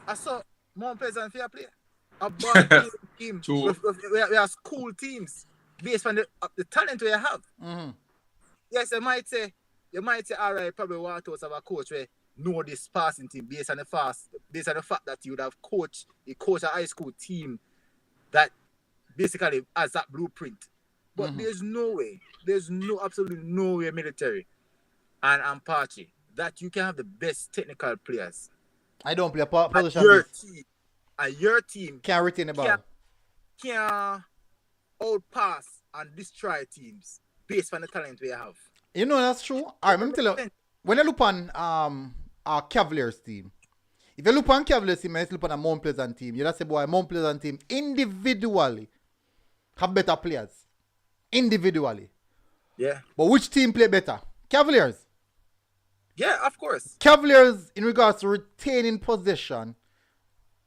I saw Mount Pleasant fair play. A ball team. We have school teams based on the talent we have. Yes, you might say, all right, probably Waterhouse have a coach where know this passing team based on the fact that you would have coached a high school team that basically has that blueprint. But there's absolutely no way military and Apache that you can have the best technical players. I don't play a position. Your team can't retain the ball. Can outpass and destroy teams based on the talent we have. That's true. All right, let me tell you. When I look on our Cavaliers team, if you look on Cavaliers team and you look on a Mount Pleasant team, you just say, boy, Mount Pleasant team individually have better players. Individually. Yeah. But which team play better? Cavaliers. Yeah, of course. Cavaliers, in regards to retaining possession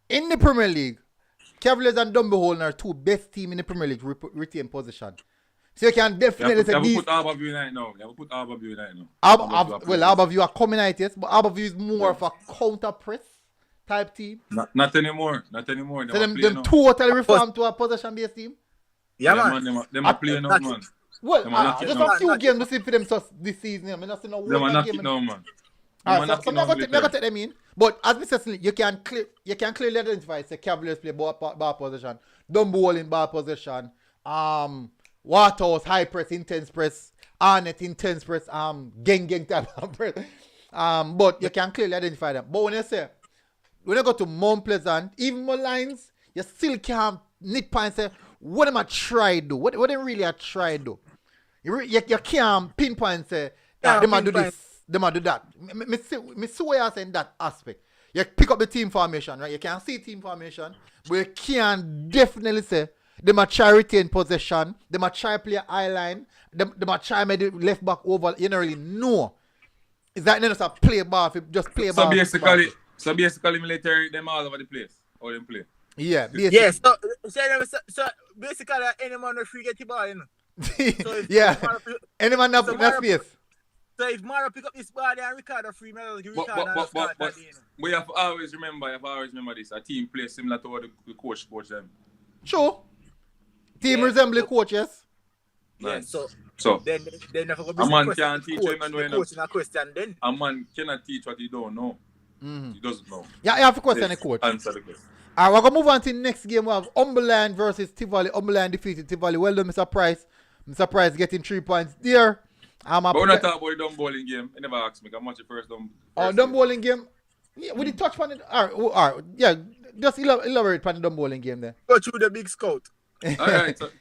in the Premier League, Cavaliers and Dumbarton are 2 best teams in the Premier League to retain possession. So you can definitely say these... You have to put Arborview right now. Arborview are coming out, yes, but Arborview is more of a counter-press type team. Not anymore. So them totally reformed to a possession-based team? Yeah, man. Them are playing now, man. Well, just a few games to see for them this season. I'm not seeing no them are not it now, man. Alright, so I'm going to take them in. But as Mr. Slink, you can clearly identify, say, Cavaliers play ball possession, Dumbarton ball possession, Waterhouse high press, intense press, Arnett intense press, gang type of press. But you can clearly identify them. But when you go to Mount Pleasant, even more lines, you still can't nip and say, what am I trying to do? What am really I try to do? You can't pinpoint and say, they might do this, they might do that. Me see what you're saying in that aspect. You pick up the team formation, right? You can see team formation, but you can definitely say, they might try retain possession, they might try play a high line, they might try make the left back over. You don't really know. Is that not a play ball? If you just play ball. So basically, military, them all over the place. All them play. Yeah, basically. Yeah, so basically, any man will free get the ball, you know. So yeah, any man not space. So if Mara pick up this ball and Ricardo free, but we have to always remember this. A team plays similar to what the coach them. Sure. Team Yeah. resembling coach, yes? Yeah, Nice. so So then never go a man can't teach him and the when coach in a question then. a man cannot teach what he don't know. He doesn't know. Yeah, I have a question, Yes, coach. answer the question. Alright, we're gonna move on to the next game. We have Umberland versus Tivoli. Umberland defeated Tivoli. Well done, Mr. Price. Mr. Price getting 3 points there. But we're not talking about the dumb bowling game. I never asked me. How much the first dumb? Oh, dumb bowling game. Yeah, with the touch on it. Alright, yeah. Just elaborate on the dumb bowling game there. Go through the big scout. All right. So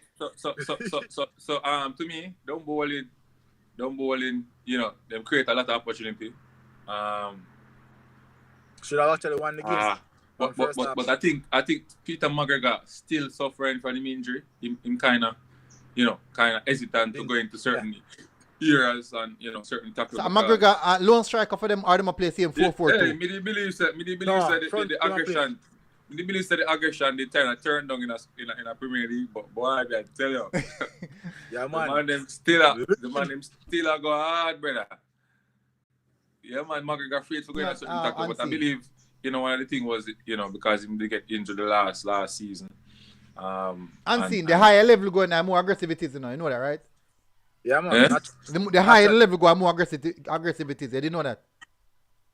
to me, dumb bowling, you know, them create a lot of opportunity. Should have actually won the game. But I think Peter McGregor still suffering from the injury. Him kind of hesitant to go into certain areas and certain tackles. So McGregor, lone striker for them, are them a play same 4-4-2? Yeah, me believe the aggression. Me believe the aggression they turn down in a Premier League. But boy, I tell you, Yeah, man. the man them still go hard, brother. Yeah, man, McGregor afraid to go in a certain tackle. But I believe, one of the things was, because he did get injured the last season. Unseen, the higher level going now, more aggressive it is, you know that, right? Yeah, man. Eh? The higher level going, more aggressive it is. You didn't know that?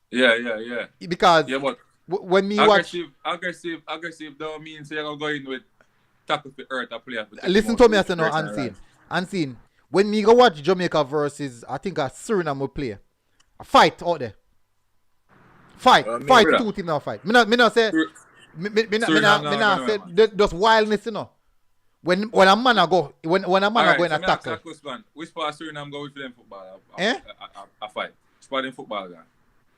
Yeah. Because but when me watch... Aggressive don't mean so you're going to go in with tackle to earth a player. Listen to me, I say no, unseen. When me go watch Jamaica versus, I think Suriname will play. A fight out there. Fight two team now fight. Me not say just wildness, When a man a go in a tackle. Which part of Suriname go with them football? A fight. Spot in football guy.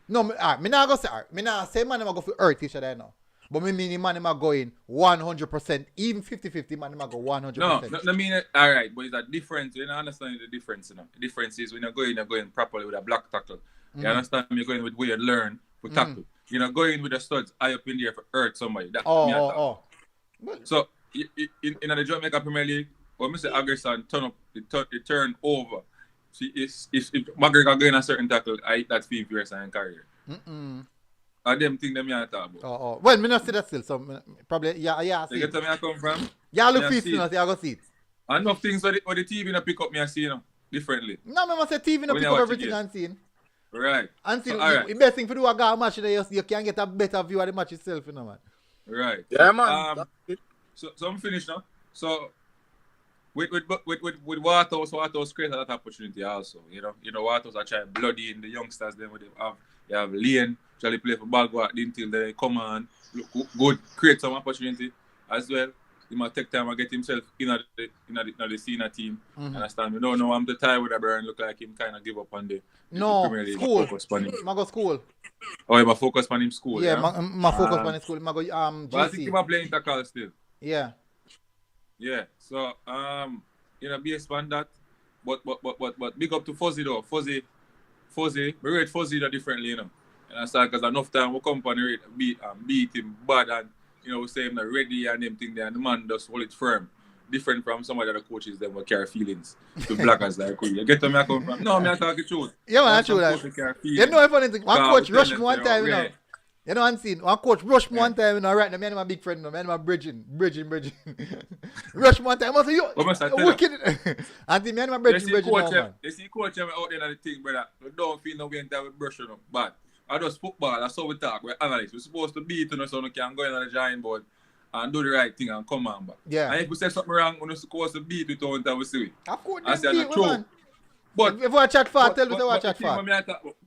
No, me not go say me not say man go for earth each other now. But me mean man go in 100%, even 50-50 man go 100%. No, I mean alright, but it's a difference. You don't understand the difference, The difference is when you're going properly with a block tackle. You understand me? You're going with where you learn for tackle. You're not going with the studs high up in there for hurt somebody. So in the Jamaica Premier League, when Mr. Agerson turn over. See, if McGregor going a certain tackle, I hit that field for your career. And them thing them you talk about. Well, me not see that still. So probably yeah. You get where I come from? Yeah, look fit, I go see it. Enough things where the TV not pick up me and see, differently. No, I must say TV not pick up everything and see. Right. And see, the best thing for do a guy match there, you can get a better view of the match itself, man. Right. Yeah, man. So I'm finished now. So with Waterhouse create a lot of opportunity also. Waterhouse are trying bloody in the youngsters. Then you have Lane, trying play for Bagua until they come on, look good, create some opportunity as well. He might take time and get himself in the senior team. Understand? We don't know I'm the tie with a brand look like him kind of give up on the school. I go school. Oh, you focus on him school. Yeah, my focus on his school. I go GC. But I think he might play intercall still. Yeah. Yeah. So based on that, but big up to Fuzzy though. Fuzzy, we rate Fuzzy differently, And I start because enough time we come on the beat him bad and we say him not ready and them thing there and the man just hold it firm. Different from some of the other coaches them will carry feelings to blackers like you. Get to me I come from? No, me I talk the truth. Yeah, man, that's true. If funny thing, one coach rushed me one time, You know what I'm saying? One coach rushed me one time, right now, me and my big friend, me and my bridging. Rushed me one time, I say, yo, wicked. And me and my bridging man. You see coach out there and the thing, brother. We don't feel no way until we brush them, but I just football, that's how we talk, we're analysts. We're supposed to beat so we can go in on the giant board and do the right thing and come on back. Yeah. And if we say something wrong, we're supposed to beat it until we see it. Of course, I say the truth. But if we chat far, tell me to chat far.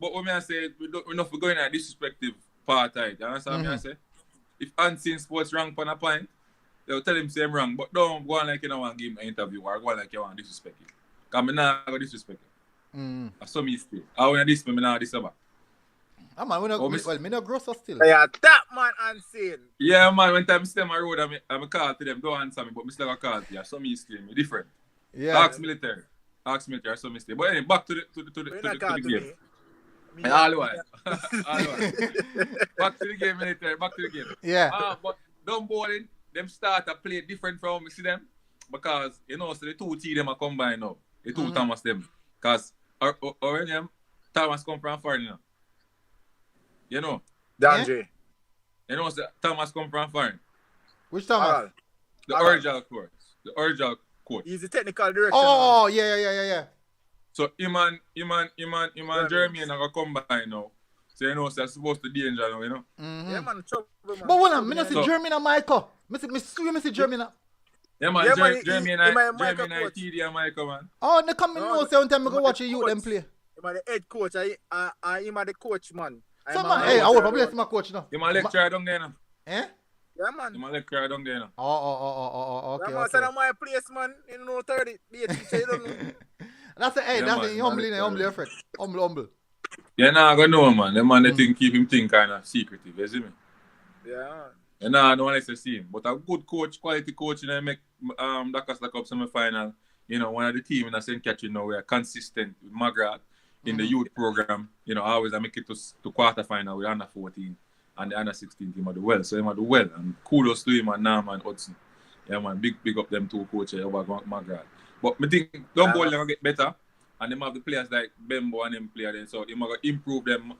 But when I say, we're not going in a disrespectful part, you understand what I say? If Unseen Sports wrong on a point, they'll tell him same wrong, but don't go on like you don't want to give him an interview or go on like you want to disrespect him. Because I'm not going to disrespect him. That's some mistake. I want to disrespect him, I'm not disrespect. Man, me no gross still. Yeah, that man Unseen. Yeah, man, when time I stay on my road, I'm a call to them, don't answer me, but I still a call to you. Some mistake, me different. Yeah. Ask military, some mistake. But anyway, back to the game. All right. Back to the game, military, back to the game. Yeah. But dumb bowling, them start to play different from me see them. Because, so the two teams them are combined now. The two Thomas them. Because, Thomas come from foreign, Dandre. Thomas come from foreign. Which Thomas? The original course. the original coach. He's the technical director. Oh, yeah. So him and Jeremy are gonna combine now. So you know, so it's supposed to danger now, you know. Yeah, man, trouble, man. But when I not see Jeremy and Michael. Me see Jeremy now. Yeah, man, Yeah, man, Jeremy and he I, my Jeremy and I, coach. TD and Michael, man. Oh, they come in No, now, say one time I go the watch you coach. them play. Him are the head coach. I him are the coach, man. So man, hey, I will bless my coach now. Him a lecturer down there now. Eh? Yeah, man. Him a lecturer down there now. Oh, okay. Yeah, man, said I'm my place, man. You know, 30. Be a teacher, you don't know. That's it, hey, Yeah, that's man, it. Humble, man, humble, your friend. Humble. Yeah, nah, I go know, man. The man, they think keep him thing kind of secretive, you see me? Yeah, man. Yeah, nah, I don't want to see him. But a good coach, quality coach, you know, make Dakar Cup semi-final. You know, one of the team in the St. Catherine now, we are consistent with Magrat in the youth program. You know, always I make it to quarter-final with under 14 and the under 16 team do well. So they do well. And kudos to him and Nam and Hudson. Yeah, man, big up them two coaches over Magrat. But I think don't ball them get better. And them have the players like Bembo and them player then. So him going to improve them,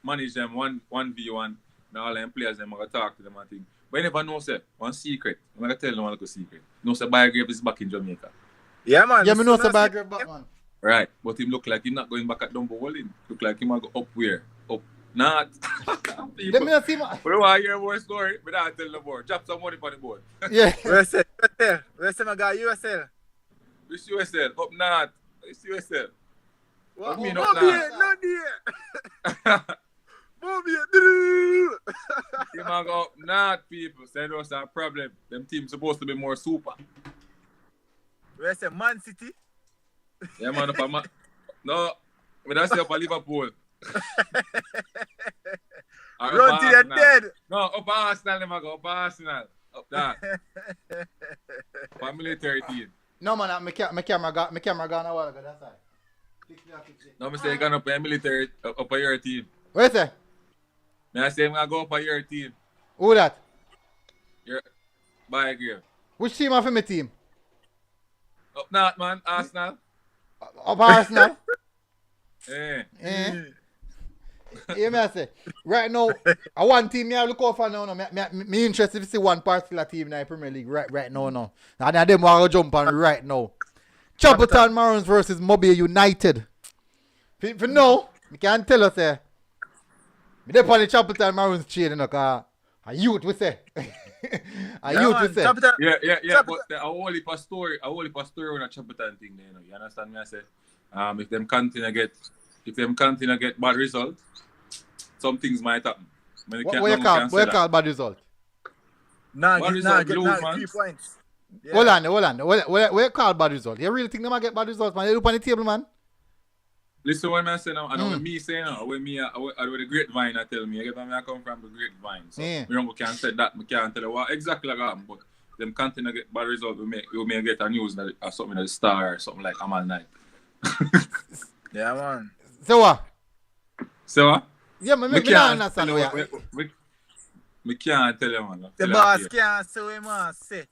manage them 1v1. Now all them players them going to talk to them and thing. But you never know, sir. One secret. I'm going to tell you one little secret. No, sir, Bygrave is back in Jamaica. Yeah, man. Yeah, me know about Bygrave back, man. Right. But him look like him not going back at Dumbo Walling. Look like him going to go up where? Up. Not. Let me not see my... But I want to hear more story, but I tell the board. Drop some money for the board. Yeah. Where's my guy? USL. Which USL? Up north. It's USL. What? me No not there. Bobby, He might go up north, people. Say that's a problem. Them teams supposed to be more super. where's the Man City? Yeah, man. No, but that's up for Liverpool. Run to your dead. No, up Arsenal, them a go. Up Arsenal. Up that. For military team. No, man, my camera gone a while ago, that's right. No, I say you gonna up a military, up a your team. Where's that? I say I'm gonna go up a your team. Who that? Your Bygrave. Which team are for my team? Up north, man. Arsenal. Up Arsenal? Eh. Yeah, me I say. Right now, one team I look out for now. Me interested to see one particular team in the Premier League right now. And them want to jump on right now. Chapeltown Maroons versus Mobile United. For now, I can't tell us there. They on the Chapeltown Maroons chain, you know, because a youth we say. Youth we say. Yeah, but a whole heap of story on a Chapeltown thing there, you know. You understand me? I say, if them continue to get bad results, some things might happen. What you call bad result? Nah, Bad get result, lose, 3 points. Yeah. Hold on. What you call bad result? You really think they might get bad results, man? They look on the table, man. Listen what I say now, and when me say now, when the grapevine I tell me, I get me I come from the grapevine. So we can't say that, we can't tell you what exactly like happened, but them continue to get bad results, we may get a news that or something at the Star or something like Amal Night. Yeah, man. So what? Yeah, we me can't understand tell what you. We can't tell you, man. The boss can't say what man say.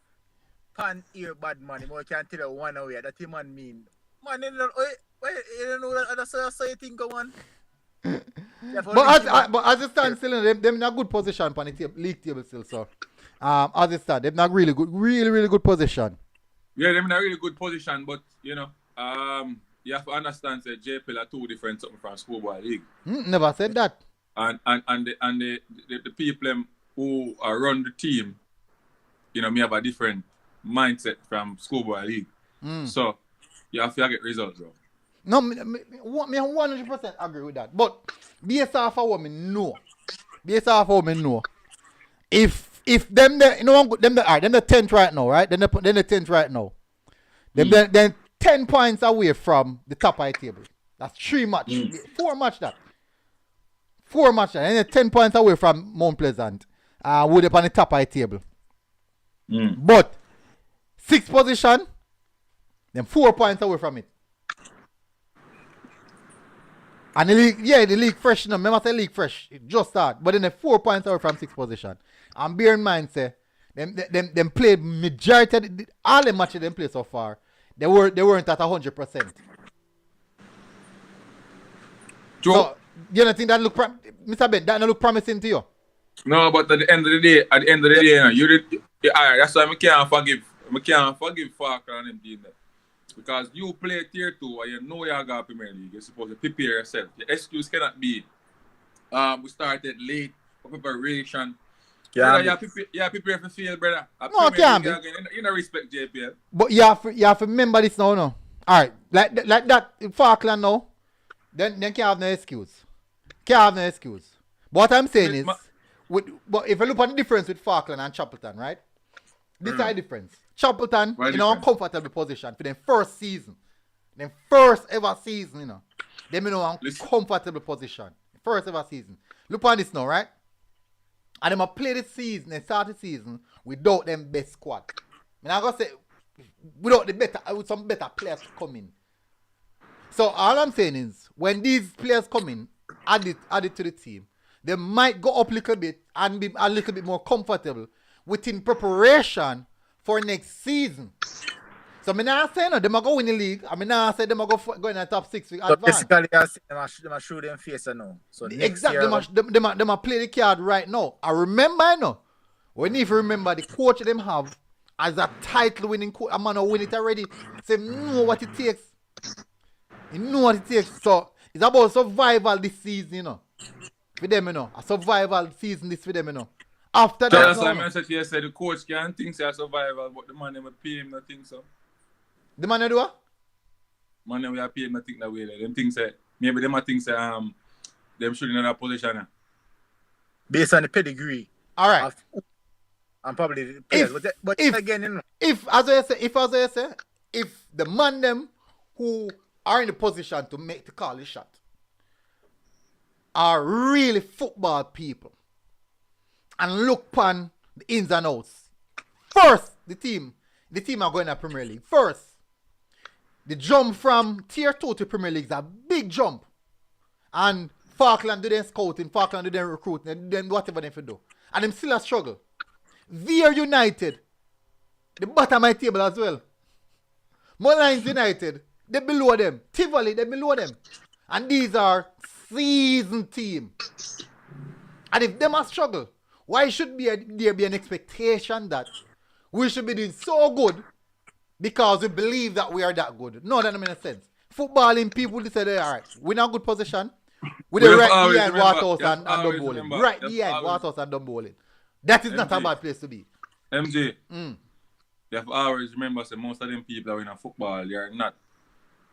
Pan ear bad money, but I can't tell you one away. That the man mean. Man, you don't know that that's how you think of one. But as it stands still, them in a good position on the league table still, so. As it stands, they're not really good position. Yeah, they're in a really good position, but you know, you have to understand that JPL are two different something from schoolboy league. Never said that. And the people who run the team, you know, me have a different mindset from schoolboy league. So you have to get results, bro. No, me 100% agree with that. But based off of what me know, if them the you know them the 10th right now, right? Then the 10th right now. Then 10 points away from the top of the table. That's 3 match. 4 match that. 4 match that. And then 10 points away from Mount Pleasant. Would up on the top of the table. But 6th position, then 4 points away from it. And the league fresh. No, remember the league fresh. It just started. But then they're 4 points away from 6th position. And bear in mind, say, them played majority, all the matches them play so far, they weren't at 100%. Joe? So, you don't think that look, Mr. Ben, that look promising to you? No, but at the end of the day, you know, you did. Alright, that's why I can't forgive I can't forgive Falkland and them doing that. Because you play tier 2 and you know you're going to Premier League. You're supposed to prepare yourself. Your excuse cannot be, we started late for preparation. Yeah, Brother, you prepare for field, brother. No, it can't be. You don't respect JPL. But you have to remember this now, no? Alright, like that in Falkland now, then can't have no excuse. Can't have no excuse. But what I'm saying is, but if you look at the difference with Falkland and Chapelton, right? This is the difference. Chapelton in a comfortable position for their first season. Their first ever season, you know. Them in a comfortable position. First ever season. Look at this now, right? And them play the season, they start the season without them best squad. I mean, I'm gonna say with some better players coming. So all I'm saying is when these players come in, added to the team, they might go up a little bit and be a little bit more comfortable within preparation for next season. So I'm not saying them are going in the league. I'm not saying them are go in the top 6 with so advance. basically, them are show them face now. So Exactly, them are play the card right now. I remember, you know, when if you remember the coach them have as a title winning coach, a man who win it already. So he know what it takes. He know what it takes. So it's about survival this season, you know. For them, you know. A survival season this for them, you know. After that, That's why I said the coach can't think it's a survival, but the man will pay him not think so. the man do what? Man we are pay him not think that way. Them things say maybe them think say them should in another position. based on the pedigree. All right. And probably the players. But again, you know, if the man them who are in the position to make the call the shot are really football people and look upon the ins and outs. First, the team are going to Premier League. First, the jump from tier 2 to Premier League is a big jump. And Falkland do their scouting, Falkland do their recruiting, then whatever they do. And them still a struggle. Veer United, the bottom of my table as well. Mullines United, they below them. Tivoli, they below them. And these are seasoned team. And if them are struggle, why should there be an expectation that we should be doing so good because we believe that we are that good? No, that doesn't make sense. Footballing people, they say, all right, we're in a good position. With the right behind Waterhouse and dumb bowling. Right behind Waterhouse and dumb bowling. That is not a bad place to be. MJ, you have to always remember that most of them people that are in a football, they are not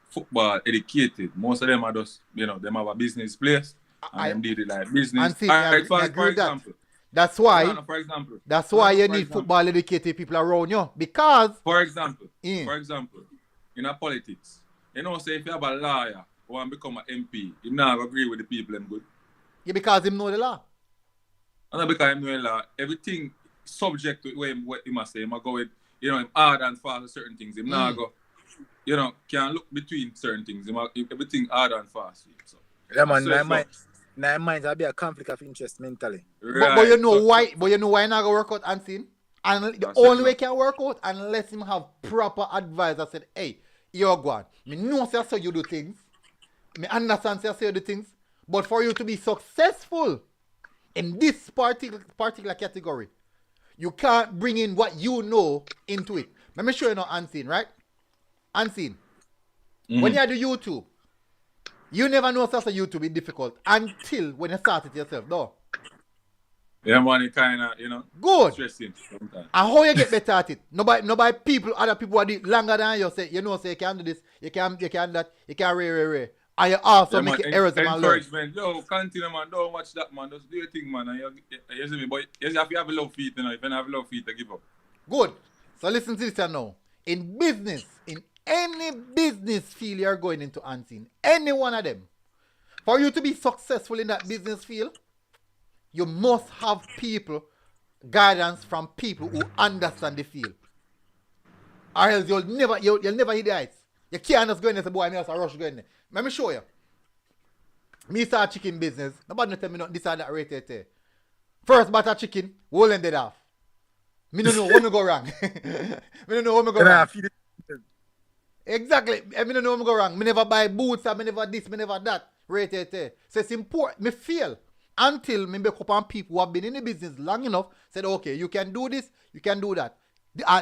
football educated. Most of them are just, them have a business place and them did it like business. And see, for example. That's why you need football educated people around you. Because for example, in a politics, say if you have a lawyer who want to become an MP, he not agree with the people them good. Yeah, because him know the law. And not because him know the law. Everything subject to what he must say. He must go with, him hard and fast with certain things. Him not go, can't look between certain things. Everything hard and fast. So. Yeah, man, nine minds will be a conflict of interest mentally. Right. But you know why? But you know why not gonna work out unseen? And the only way it can work out unless him have proper advice that said, hey, you're going. Me know how you do things. Me understand how you do things. But for you to be successful in this particular category, you can't bring in what you know into it. Let me show you now unseen, right? Unseen. When you do YouTube, you never know how YouTube is difficult until when you start it yourself, though. Yeah, man, it kind of, good. Stressing sometimes. And how you get better at it? Nobody people, other people are doing longer than you. Say, you can do this, you can that, you can re. And you also make errors and encouragement. Yo, continue, man. Don't watch that, man. Just do your thing, man. And you see me, but you have to have a love feet, If you don't have a love feet, give up. Good. So listen to this now. In business, in any business field you're going into unseen, any one of them, for you to be successful in that business field, you must have guidance from people who understand the field. Or else you'll never hit the heights. You can't just go in there and say, boy, I just rush go in there. Let me show you. Me start chicken business. Nobody tell me not this or that rate there. First batter chicken, whole ended off. Me don't know what me go wrong. Me don't know what me go wrong. Exactly. Me don't know what me go wrong. Me never buy boots, me never this, me never that. Rate there. So it's important. Me feel until me make up on people who have been in the business long enough, said, okay, you can do this, you can do that.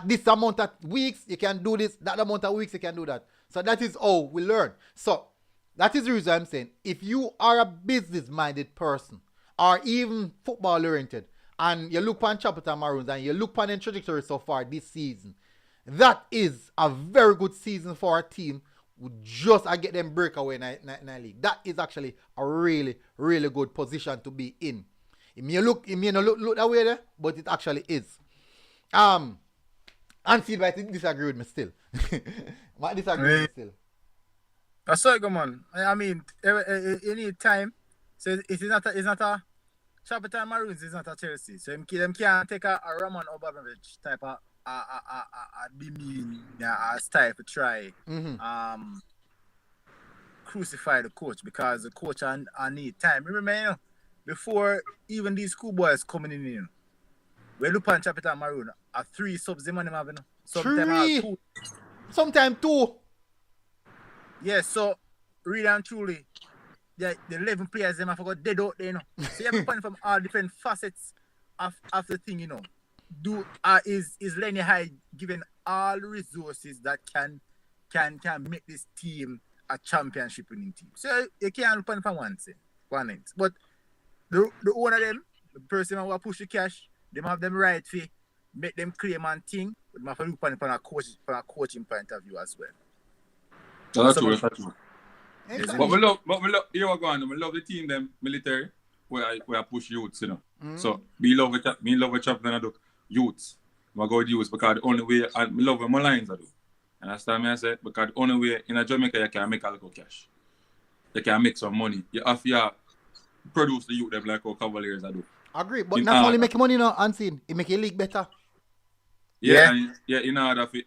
This amount of weeks you can do this, that amount of weeks you can do that. So that is how we learn. So that is the reason I'm saying, if you are a business-minded person or even football-oriented and you look on Chapel Maroons and you look on the trajectory so far this season, that is a very good season for our team. We just get them breakaway in the league. That is actually a really, really good position to be in. It may not look that way there, but it actually is. And see, I disagree with me still. Might disagree with me still. That's right, come on. I mean, any time. So it's not a Chapel Maroons is not a Chelsea. So them can't take a Roman Abramovich type of demean style to try crucify the coach, because the coach I need time. Remember, you know, before even these schoolboys coming in, you know, we look on Chapel Maroon at 3 subs them have, you know. Sometimes 2. Sometimes 2. Yeah, so really and truly, the 11 players them have got dead out there, you know. So you have to find from all different facets of the thing, you know. Is Lenny Hyde given all the resources that can make this team a championship winning team? So you can't look on from one end. But the owner of them, the person who push the cash, they have them right for make them claim and thing, but they have to look on from a coaching point of view as well. That's true. Exactly. But we love, here we go on. We love the team, them military, where I push youths, you know. So me love a chap than I do youths. I go with youths because the only way, and me love my lines I do. And that's time I say, because the only way in Jamaica you can make a little cash. You can make some money. You have to produce the youth them like our Cavaliers I do. Agree, but not only making money now, Unseen, it make your league better. Yeah, in order to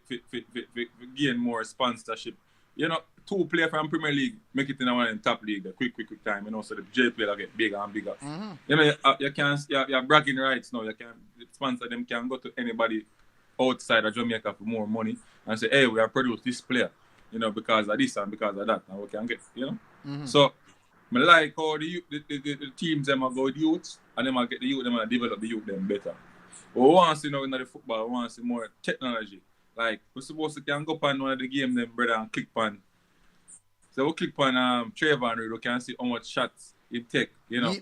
gain more sponsorship. You know, 2 players from Premier League make it in one top league, the quick time, you know, so the JPL get bigger and bigger. You know, you have bragging rights now. You can sponsor them, can go to anybody outside of Jamaica for more money and say, hey, we have produced this player, you know, because of this and because of that, and we can get, you know. So I like how the teams them go with youths, and them get the youth them and develop the youth them better. But we want to see now in the football, we want to see more technology. Like, we're supposed to can go on one of the games them, brother, and click on. So we click on Trevor and we can see how much shots it take, you know.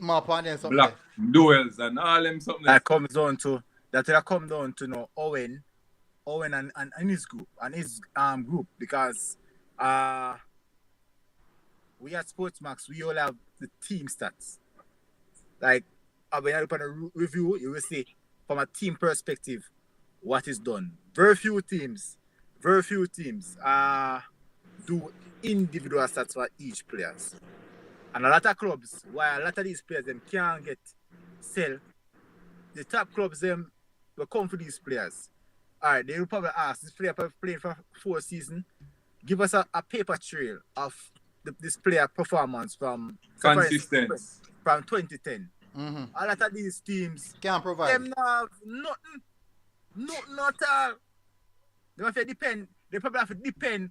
Black duels and all them something. That comes down to know Owen and his group because we at Sportsmax, we all have the team stats. Like, when you look at a review, you will see from a team perspective what is done. Very few teams do individual stats for each players. And a lot of clubs, while a lot of these players them can't get sell, the top clubs them will come for these players. Alright, they will probably ask this player playing for 4 seasons, give us a paper trail of this player performance from consistent from 2010. A lot of these teams can't provide them have nothing at all. They have to depend. They probably have to depend.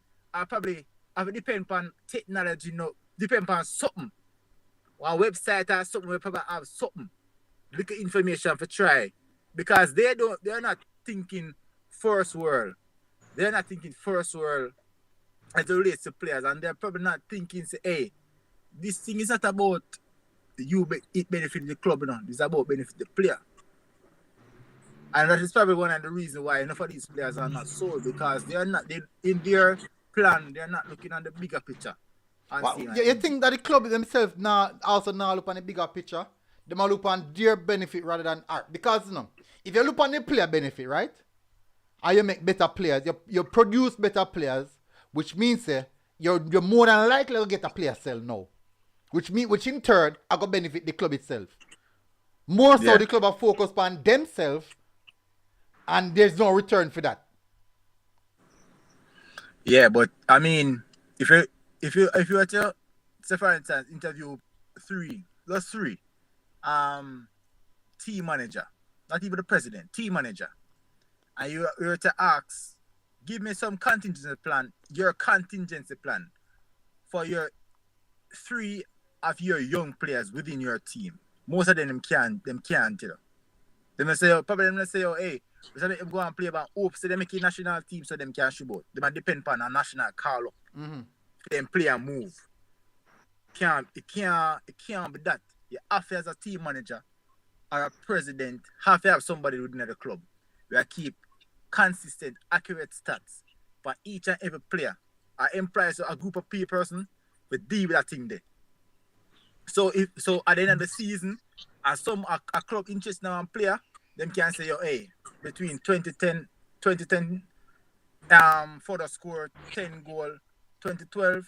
On technology. No, depend on something. Or website or something. We probably have something. Look at information for try, because they're not thinking first world. They're not thinking first world as it relates to players, and they're probably not thinking, say, hey, this thing is not about it benefit the club, you know. It's about benefit the player. And that is probably one of the reasons why enough of these players are not sold, because in their plan, they're not looking at the bigger picture. You think that the club themselves also look on the bigger picture? They might look on their benefit rather than art. Because, you know, if you look on the player benefit, right? And you make better players, you produce better players, which means you're more than likely to get a player sell now. Which in turn are going to benefit the club itself. More so the club are focused on themselves, and there's no return for that. Yeah, but I mean, if you were to, say for instance, interview 3 team manager, not even the president, team manager, and you were to ask, give me some your contingency plan for your 3 of your young players within your team. Most of them can't, you know. They may say, hey, We say them go and play about hope, so they make a national team so them can shoot out. They might depend on a national call up. Them play and move. It can't be that. You have to, as a team manager or a president, have to have somebody within the club where keep consistent, accurate stats for each and every player. Or employs a group of person with deal with that thing there. So at the end of the season, and some a club interest now in player, them can say, hey, between 2010, further score 10 goal, 2012,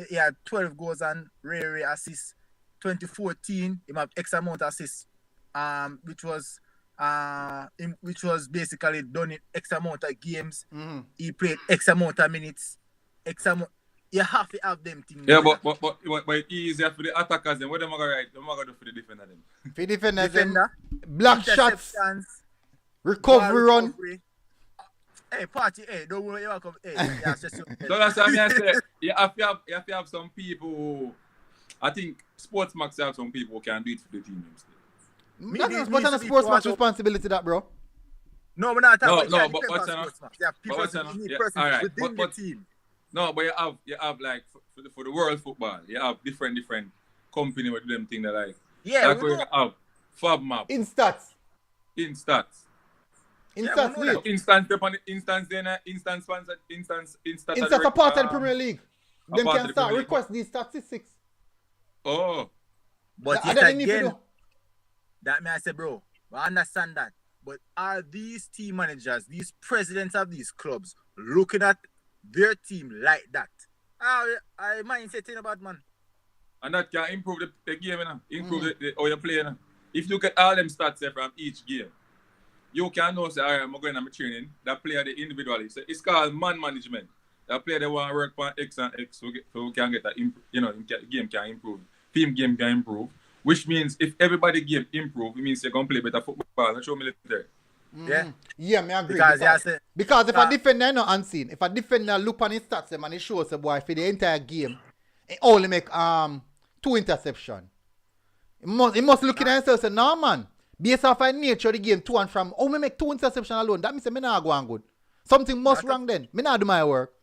he had 12 goals and rare assists. 2014, he had X amount of assists, which was basically done in X amount of games. He played X amount of minutes, you have to have them things. Yeah, but it's easier for the attackers. Then what am I going to write? What am I going to do for the defender then? For defender, block shots, recovery run. Hey, party, hey, don't worry, you're welcome. Hey, so that's what I say. You have to have some people who, I think Sportsmax have some people who can do it for the team. What's on the Sportsmax responsibility that, bro? No, we're not talking about but what's on within the team. No, but you have like for the world football, you have different company with them thing that like like we have FabMap. Instant sponsor Instant for part of the Premier League. Them can start request these statistics. Oh. But again, that may I say, bro, I understand that. But are these team managers, these presidents of these clubs, looking at their team like that? I mind saying about man. And that can improve the game, improve how you play. If you look at all them stats from each game, you can know say, I'm going to my training, that player the individually. So it's called man management. That player they want to work on X and X so we can get that, game can improve. Team game can improve. Which means if everybody game improve, it means you're going to play better football. And show me there. Yeah, I agree. Because if a defender not unseen, if a defender look on his stats and he shows a boy for the entire game, he only make 2 interceptions. He must look at himself and say, no man, based off of nature of the game, 2 and from, me make 2 interceptions alone. That means me not go on good. Something must wrong then. Me not do my work.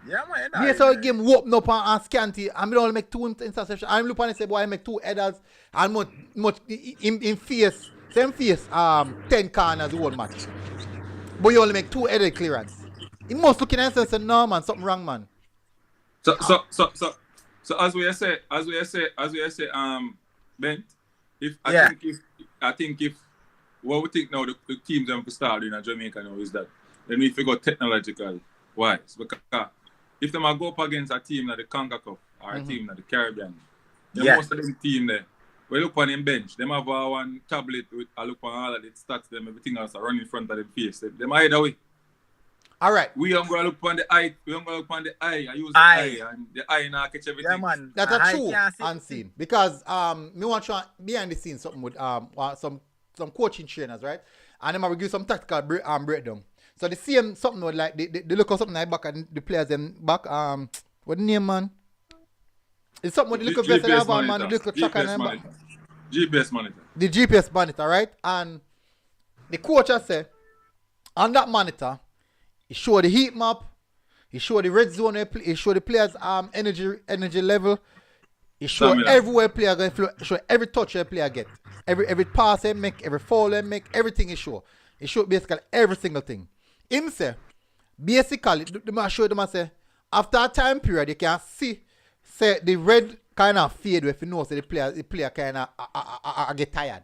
Yeah, man. Based on the game open up and scanty, and me only make 2 interceptions. I'm looking and say, boy, I make 2 headers and much in face. Same face 10 corners the whole match. But you only make 2 headed clearance. He must look in and say, no man, something wrong, man. So as we say, Ben, I think if what we think now the teams have to start in Jamaica now is that then we figure technological wise. Because if they go up against a team like the Conga Cup or a team like the Caribbean, most of them team there, we look on them bench, them have one tablet with I look on all of the stats, them everything else are running in front of them face. Them either way. All right. We don't go look on the eye. We don't go look on the eye. I use the eye and the eye now catch everything. Yeah, man. That's a true unseen. Because me want to behind the scenes something with some coaching trainers, right? And them will give some tactical breakdown. So the same something would like they look at something like back and the players then back what the name man? It's something with the little vest and have man, the little tracker and back. GPS monitor. The GPS monitor, right? And the coach has said on that monitor, he show the heat map, he show the red zone, he show the players energy level, he show everywhere player going flow, show every touch a player get, every pass they make, every foul they make, everything he show. He show basically every single thing. Him say, basically, the show them and say, after a time period, you can see, say the red kind of fade if you know, say the player kind of get tired.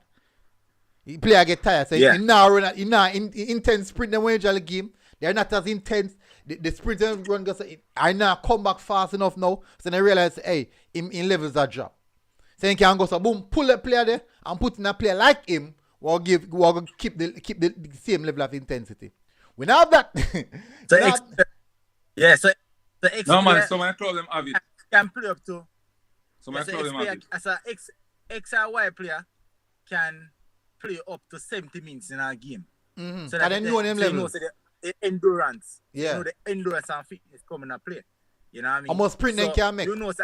The player get tired, so he now run, he now intense sprint them when you jolly game. They're not as intense. The sprint and run goes, I now come back fast enough now, so they realize, hey, in levels are drop. So you can go so boom, pull that player there and put in a player like him. We'll keep the same level of intensity. We now have that. No man, so my club them have it. Can play up to. So my club them have it. As a X or Y player can play up to 70 minutes in a game. Mm-hmm. So that know them levels. The endurance. Yeah. You know the endurance and fitness coming to play. You know what I mean? How much sprint they can make? You know, say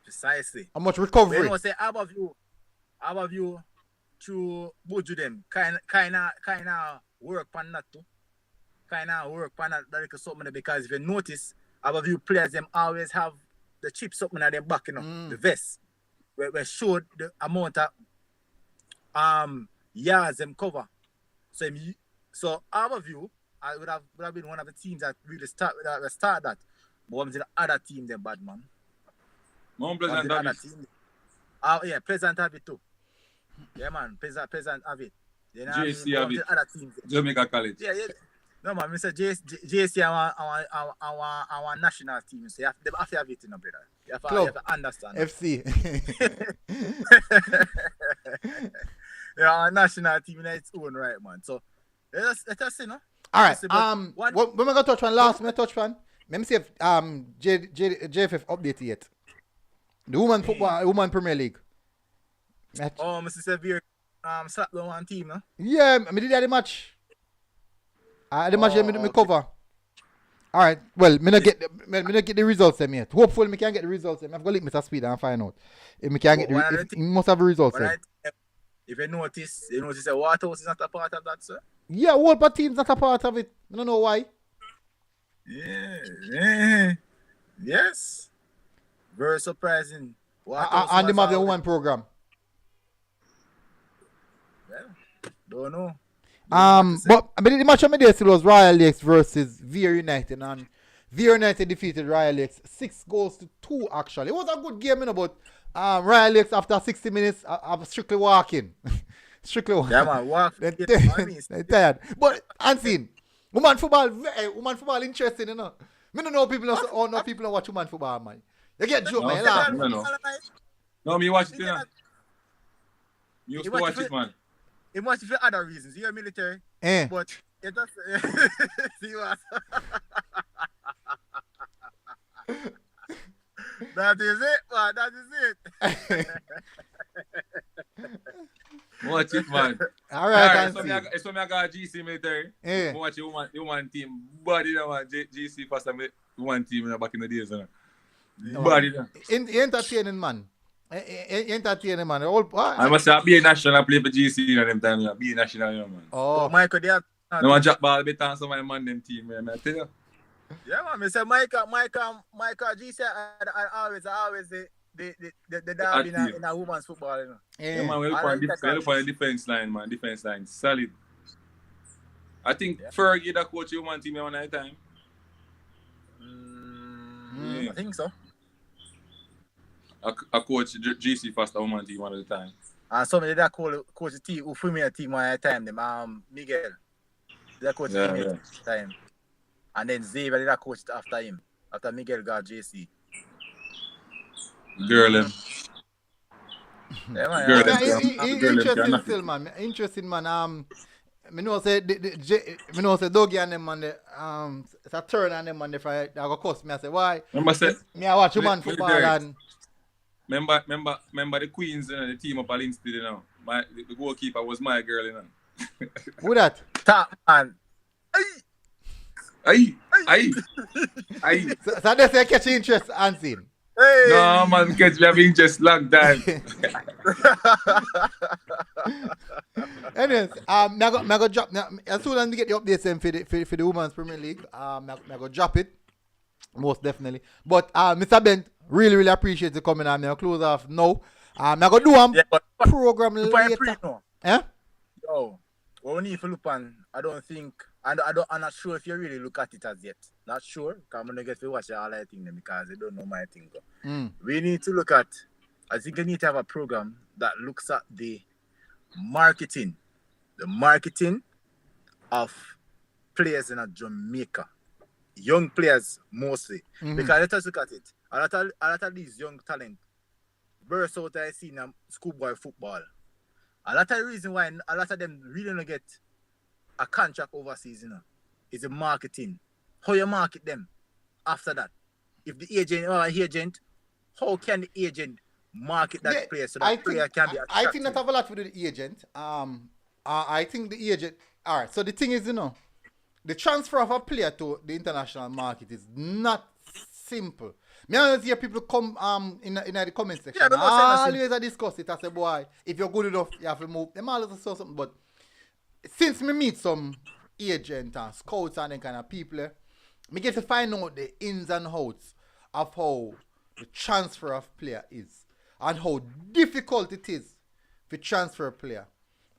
precisely. How much recovery? You know, say above you through Buju them, kind of work on that too. Kind of work on that little something there, because if you notice, our few players them always have the chip something at their back, you know, the vest, where showed the amount of yards them cover. So our view, I would have been one of the teams that really start that. But one the other team, them bad man. Mount Pleasant have it. Yeah, Pleasant have it too. Yeah, man, Pleasant have it. You know, JC have it. Other teams. Jamaica College. Yeah. No man, Mr. JC our national team. So you have to have it, you know, brother. You have to understand. FC. Yeah, our national team in its own right, man. So let us see, no? All right. When we gonna touch on last, let me see if JFF updated yet. The woman Premier League. Oh, Mr. Severe slapped the one team, no? Yeah, I did that the match. The match me cover. All right. Well, me not get the results them yet. Hopefully, me can get the results them. I've got to link Mr. Speed and find out if me can get if he must have the results them. If you notice that Waterhouse is not a part of that, sir. Yeah, all but teams not a part of it. I don't know why. Yeah. Yes. Very surprising. And them have the woman program. Yeah. Don't know. But the match of my day still was Royal Lakes versus Veer United, and Veer United defeated Royal Lakes 6-2 actually. It was a good game, you know, but Royal Lakes after 60 minutes of strictly walking. Yeah, man, walk. They're tired. But unseen. Woman football interesting, you know. I don't know people know watch woman football, man. You get joke, man. No, me watch it, you know. You used to watch it, man. It must be for other reasons. You're military, but it does. See what? That is it, man. That is it. Watch it, man. All right. It's when I got GC military. I watch the woman team. But you know what? GC first time one team back in the days. But you know. Entertaining, man. Entertaining, man. I must have be a national play for GC in them time. Be a national, man. Oh, Michael, they have. No one drop ball bit on some man them team, man. I tell you. Yeah, man. Mr. Michael, GC always the derby in a women's football, you know. Yeah, man. We look for the defense line, man. Defense line, solid. I think Fergie that coach the woman team one at a time. I think so. I coach GC first a woman team one at a time. And somebody that coach the team who premier team one at a time. Them Miguel. That coach the team at a time. And then Xavier that coached after him. After Miguel got JC. Girl, yeah, man. Interesting still, man. Interesting, man. Me know say Dougie and them man. It's a turn on them man. If I go cost me, I say why? Me I watch human football and. Remember the Queens and the team up at Linstead, you know. The goalkeeper was my girl, you know. Who that? Top man. Aye. So they say catch interest, unseen. Hey. No, man, catch me having just long time. Anyways, I go drop now. As soon as we get the updates for the Women's Premier League, I go drop it. Most definitely. But Mr. Bent, really appreciate you coming on. I'll close off now. I go do a program later. Yo, what we need for Lupan, I don't think, I'm not sure if you really look at it as yet. Not sure, because I'm going to get to watch all I think because I don't know my thing. We need to look at, I think we need to have a program that looks at the marketing of players in Jamaica. Young players mostly. Because let us look at it. A lot of these young talent burst out I see in schoolboy football. A lot of the reason why a lot of them really don't get a contract overseas, you know, is the marketing. How you market them after that? If the agent, how can the agent market that player so that player can be attractive? I think that have a lot to do with the agent. I think the agent. All right. So the thing is, you know, the transfer of a player to the international market is not simple. Me always hear people come in the comment section. Yeah, but not saying Always I discuss it. I say, boy, if you're good enough, you have to move. Them always say something. But since me meet some agent and scouts and them kind of people, me get to find out the ins and outs of how the transfer of player is and how difficult it is to transfer a player.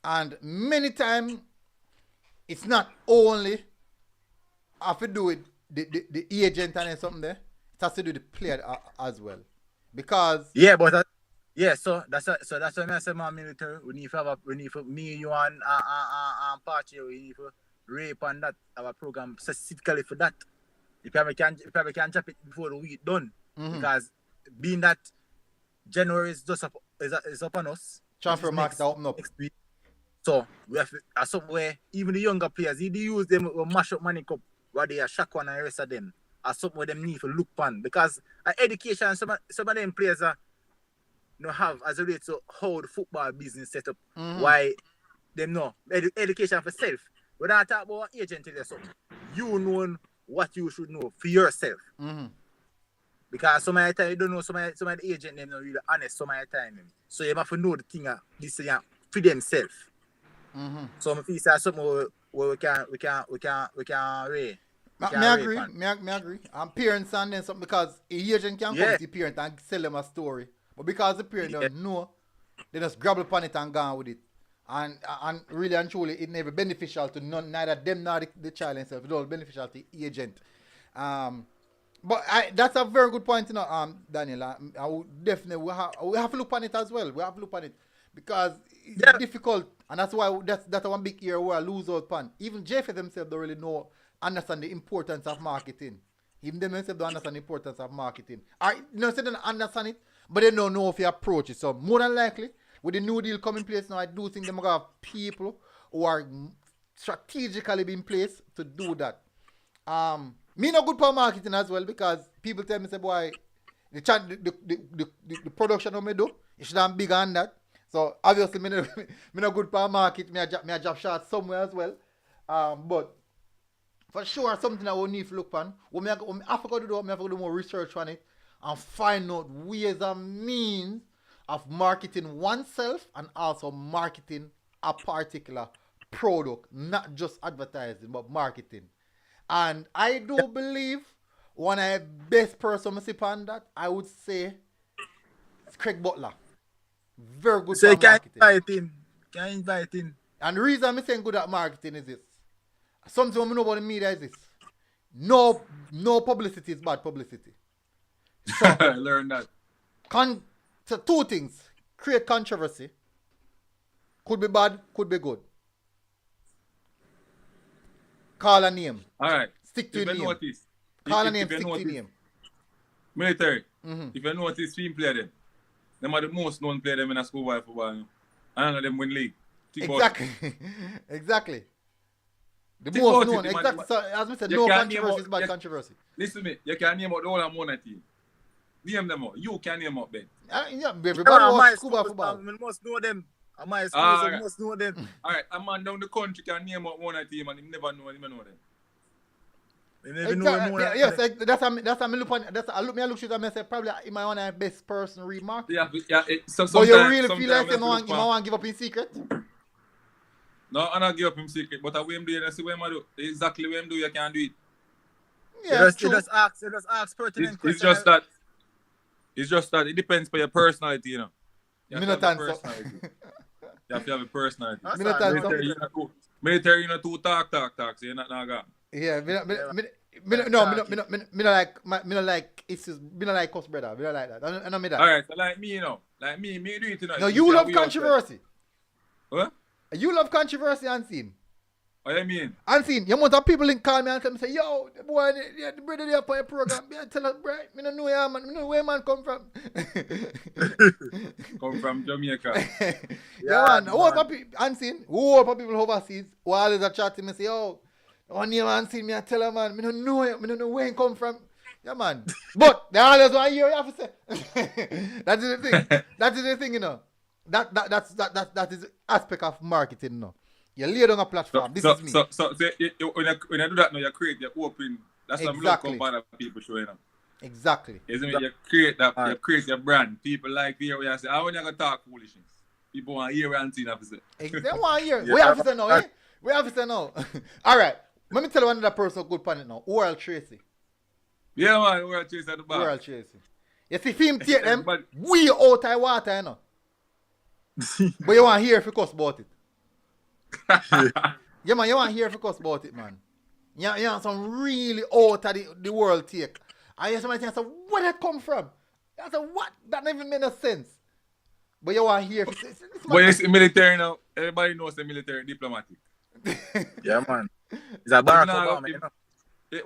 And many times, it's not only have to do with the agent and something there. It has to do with the player as well. Because yeah, but so that's why I say, man, military. We need for me, you and Pachi, we need for rape and that our program specifically for that. You probably can drop it before the week done, because being that January is just is upon us. Transfer market open up next week. So we have to, somewhere even the younger players, they use them will mash up money cup while they are shock one and the rest of them. Or something where them need to look pan, because education some of them players are have as a relates to how the football business set up. Why them know education for self. When I talk about agent or something, you know what you should know for yourself. Because some of the time you don't know, some of the agent them not really honest some of the time. So you have to know the thing this for themselves. So I feel say something where we can read. Me agree. And parents and then something, because a agent can come to the parent and sell them a story. But because the parent don't know, they just grab upon it and go with it. And really and truly, it never beneficial to neither them nor the child himself. It's all beneficial to the agent. But that's a very good point, Daniel. I would definitely we have to look on it as well. We have to look on it because it's difficult, and that's why that's one big area where I lose out on. Even JPL themselves don't really understand the importance of marketing. Even them themselves don't understand the importance of marketing. They don't understand it, but they don't know if you approach it. So more than likely, with the new deal coming in place now, I do think they're going to have people who are strategically being placed to do that. Me no good for marketing as well, because people tell me, say, boy, the production of me do, it should have bigger than that. So obviously, me no good for market. Me a job shot somewhere as well. But for sure, something I will need to look on. What I have to go do, I have to do more research on it and find out ways and means of marketing oneself and also marketing a particular product, not just advertising, but marketing. And I do believe one of the best person to see on that, I would say, is Craig Butler. Very good so for marketing. Can invite him. And the reason I'm saying good at marketing is this. Something we know about the media is this. No publicity is bad publicity. So, learn that. So two things. Create controversy. Could be bad, could be good. Call a name. Alright. Stick to a name. Notice, Call a name, stick to a name. Military. If you notice team player them are the most known player them in a schoolboy football. And none of them win league. Exactly. Exactly. The most known. Exactly. So as we said, no controversy is bad controversy. Listen to me, you can name out the whole amount team. Name them out. You can name out Ben. Yeah, everybody watch schoolboy football. We must know them. My schools must know them. Alright, a man down the country can name out one team and he never know them. Yes, that's how me look on. I look shit and I say probably he might one of the best person remark. Yeah. But you really feel like you might want to give up in secret? No, I don't give up in secret. But what I'm doing, I see what I'm do. Exactly what I'm doing, you can't do it. Yeah, you just ask pertinent questions. It's just that it depends on your personality, you know. You have to have a personality. You have to have a personality. Military, you know, too talk, so you're not gone. Yeah, me don't like issues. Me don't like cuss, brother. Me don't like that. I know me that. Alright, so like me, you know. Like me do it, you know. No, you love controversy. What? You love controversy, Unseen. What do you mean? Unseen. You want people in call me and tell me, say, yo, the boy, the brother there for your program. Me tell us, bro, me don't know where man. Me know where man come from. Come from Jamaica. Yeah, man. Unseen. Who people overseas who always are chatting me say, yo, one name Unseen, me I tell her, man, me don't know where he come from. Yeah, man. But they always want to hear you have to say. That is the thing. That is the thing, you know. That is the aspect of marketing, you know. You lay down a platform. This is me. So when you do that now, you create, you open. That's what I'm looking for people showing up. Exactly. Isn't it? You create that, you create your brand. People like to hear what you say. I want you to talk foolishness. People want to hear and see that. They want to hear. We have to say no, eh? We have to say no. All right. Let me tell you another person good pan it now. Oral Tracy. Yeah, man. Oral Tracy at the back. Oral Tracy. You see film take them way out of water, you know. But you want to hear if you cuss about it. Yeah, man. You want to hear if you cuss about it, man. You want some really out of the world take. And you somebody say, where that come from? I said, what? That never made no sense. But you want to hear. But it's military now. Everybody knows the military diplomatic. Yeah, man. It's a Barack Obama, you know.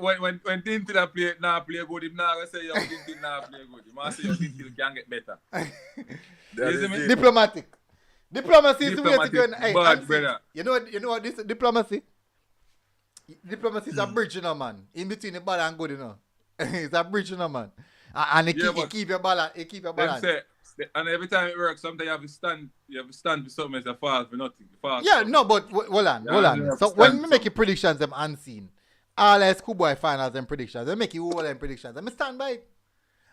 When Tintin play good, him not gonna say your Tintin not play good. He must say your Tintin can get better. Diplomatic. Diplomacy is the way to go. Hey, bad, brother. You know what this diplomacy? Diplomacy is a bridge, you know, man. In between the bad and good, you know. It's a bridge, you know, man. And it keep your balance. It keep your balance. And every time it works, sometimes you have to stand for something that's a fall for nothing. Yeah, no, but hold on. So when we make your predictions, them unseen, all like schoolboy finals and predictions, they make you all them predictions. And I stand by it.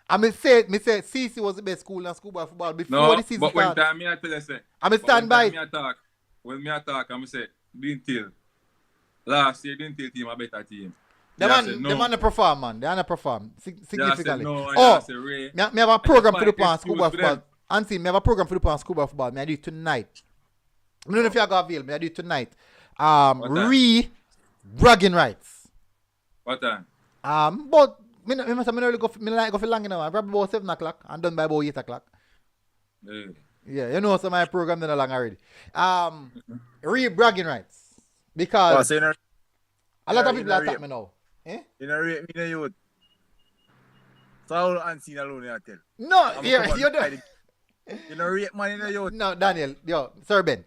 I me say CC was the best school in schoolboy football before the season but when started. time me I tell you say, I stand by it. When me attack, I say, Dintil. Last year, Dintil team a better team. The man perform, man. They underperform significantly. Me have a program for the pan schoolboy football. Unseen, me have a program for the pan schoolboy football. Me I do it tonight. I don't know if you got available. Me I do it tonight. Bragging rights. What time? But me like go for long enough. Probably about 7 o'clock and done by about 8 o'clock. Yeah, you know, so my program done long already. Bragging rights. Because a lot of people attack me now. Eh? You know, rate me the youth. So how unseen alone you tell? No, you don't. You know, rate man in the youth. No, Daniel, Sir Ben.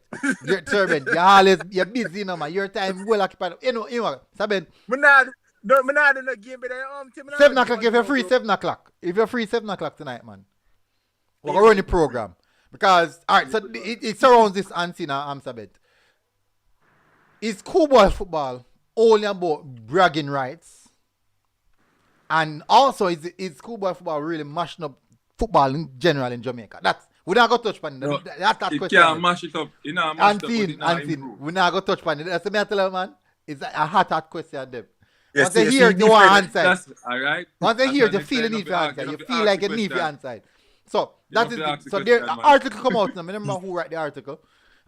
You're busy now, man. Your time well occupied. You know, Sir Ben. Me not do no game, but 7 o'clock, if you're free, 7 o'clock. If you're free, 7 o'clock tonight, man. We're going to run the program. Because, alright, so it surrounds this unseen Sir Ben. Is schoolboy football only about bragging rights? And also, is schoolboy football really mashing up football in general in Jamaica? We're not going to touch upon it. That's that question. You can't mash it up. You know, mash it up, we're not going to touch upon it. That's what I tell you, man. It's a hot question, them. Yes, once they hear, you want to answer. All right. Once they hear, you feel the need for answer. You feel like you need for answer. So, that is it. So, there, an article come out now. I remember who wrote the article.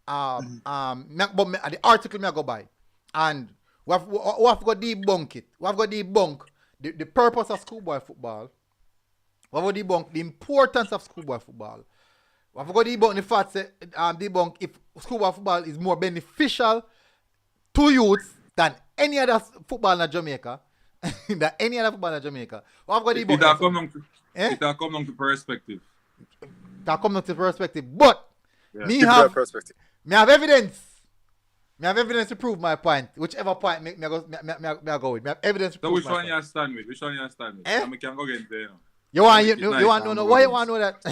But the article I go by. And we have got to debunk it. We have got to debunk the purpose of schoolboy football. We have got to debunk the importance of schoolboy football. We have got to debunk the fact that debunk if schoolboy football is more beneficial to youths than any other football in Jamaica. Than any other football in Jamaica. We have got to debunk it. It come down to perspective. That come down to perspective. But me have evidence. I have evidence to prove my point. Whichever point me go with. I have evidence to prove which one you stand with? Which one you stand with? Eh? And we can go against there. You want to know why you want to know that?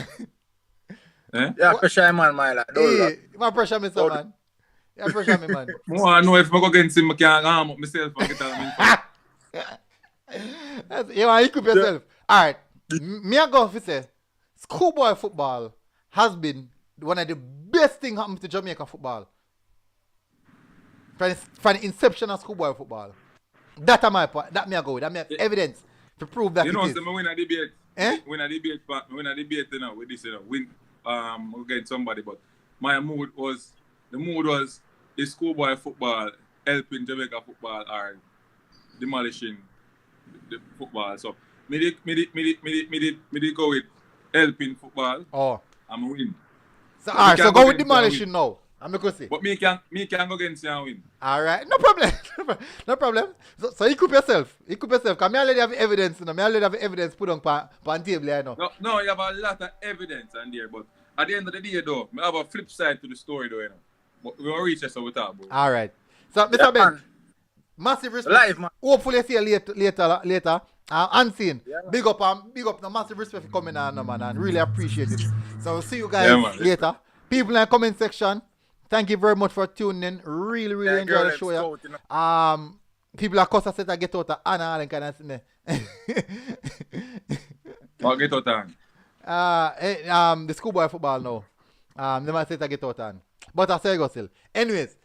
Eh? Yeah, pressure man, my lad. Hey, you pressure me, so man. You pressure me, man. I want to know if I go against him, I can arm up myself and get out of You want to equip yourself. Alright. Me I go for say schoolboy football has been one of the best things happened to Jamaica football. From the inception of schoolboy football. That's my point. That me I go with. That me have evidence to prove that you know, it is. so I win a debate. Eh? Win a debate, you know, with this, you know, win against somebody, but the mood was is schoolboy football helping Jamaica football or demolishing the football. So me did go with helping football. Oh. I'm win. So alright, so go with demolishing now. I'm going to say. But me can go against you and win. Alright, no problem. No problem. So equip yourself. Because I already have evidence, you know. I already have evidence put on the table, you know. No, you have a lot of evidence on there, but at the end of the day, though, I have a flip side to the story, though, you know. But we will reach this over top, bro. Alright. So, Mr. Ben, massive respect. Live, man. Hopefully, see you later. Unseen. Yeah, big up, no massive respect for coming on, man, and really appreciate it. So, we'll see you guys later. People in the comment section, thank you very much for tuning in. Really enjoy the show. Yeah. People are said to get out of Anna and kind of What get out on? The schoolboy football now. They might say to get out on. But I say go still. Anyways,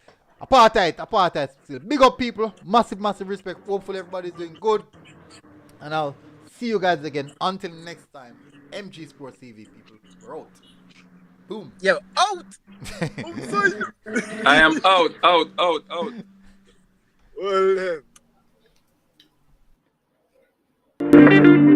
apartheid still. Big up people. Massive respect. Hopefully everybody's doing good. And I'll see you guys again. Until next time. MG Sports TV people. We're out. Boom. Yo, out! I am out. Well,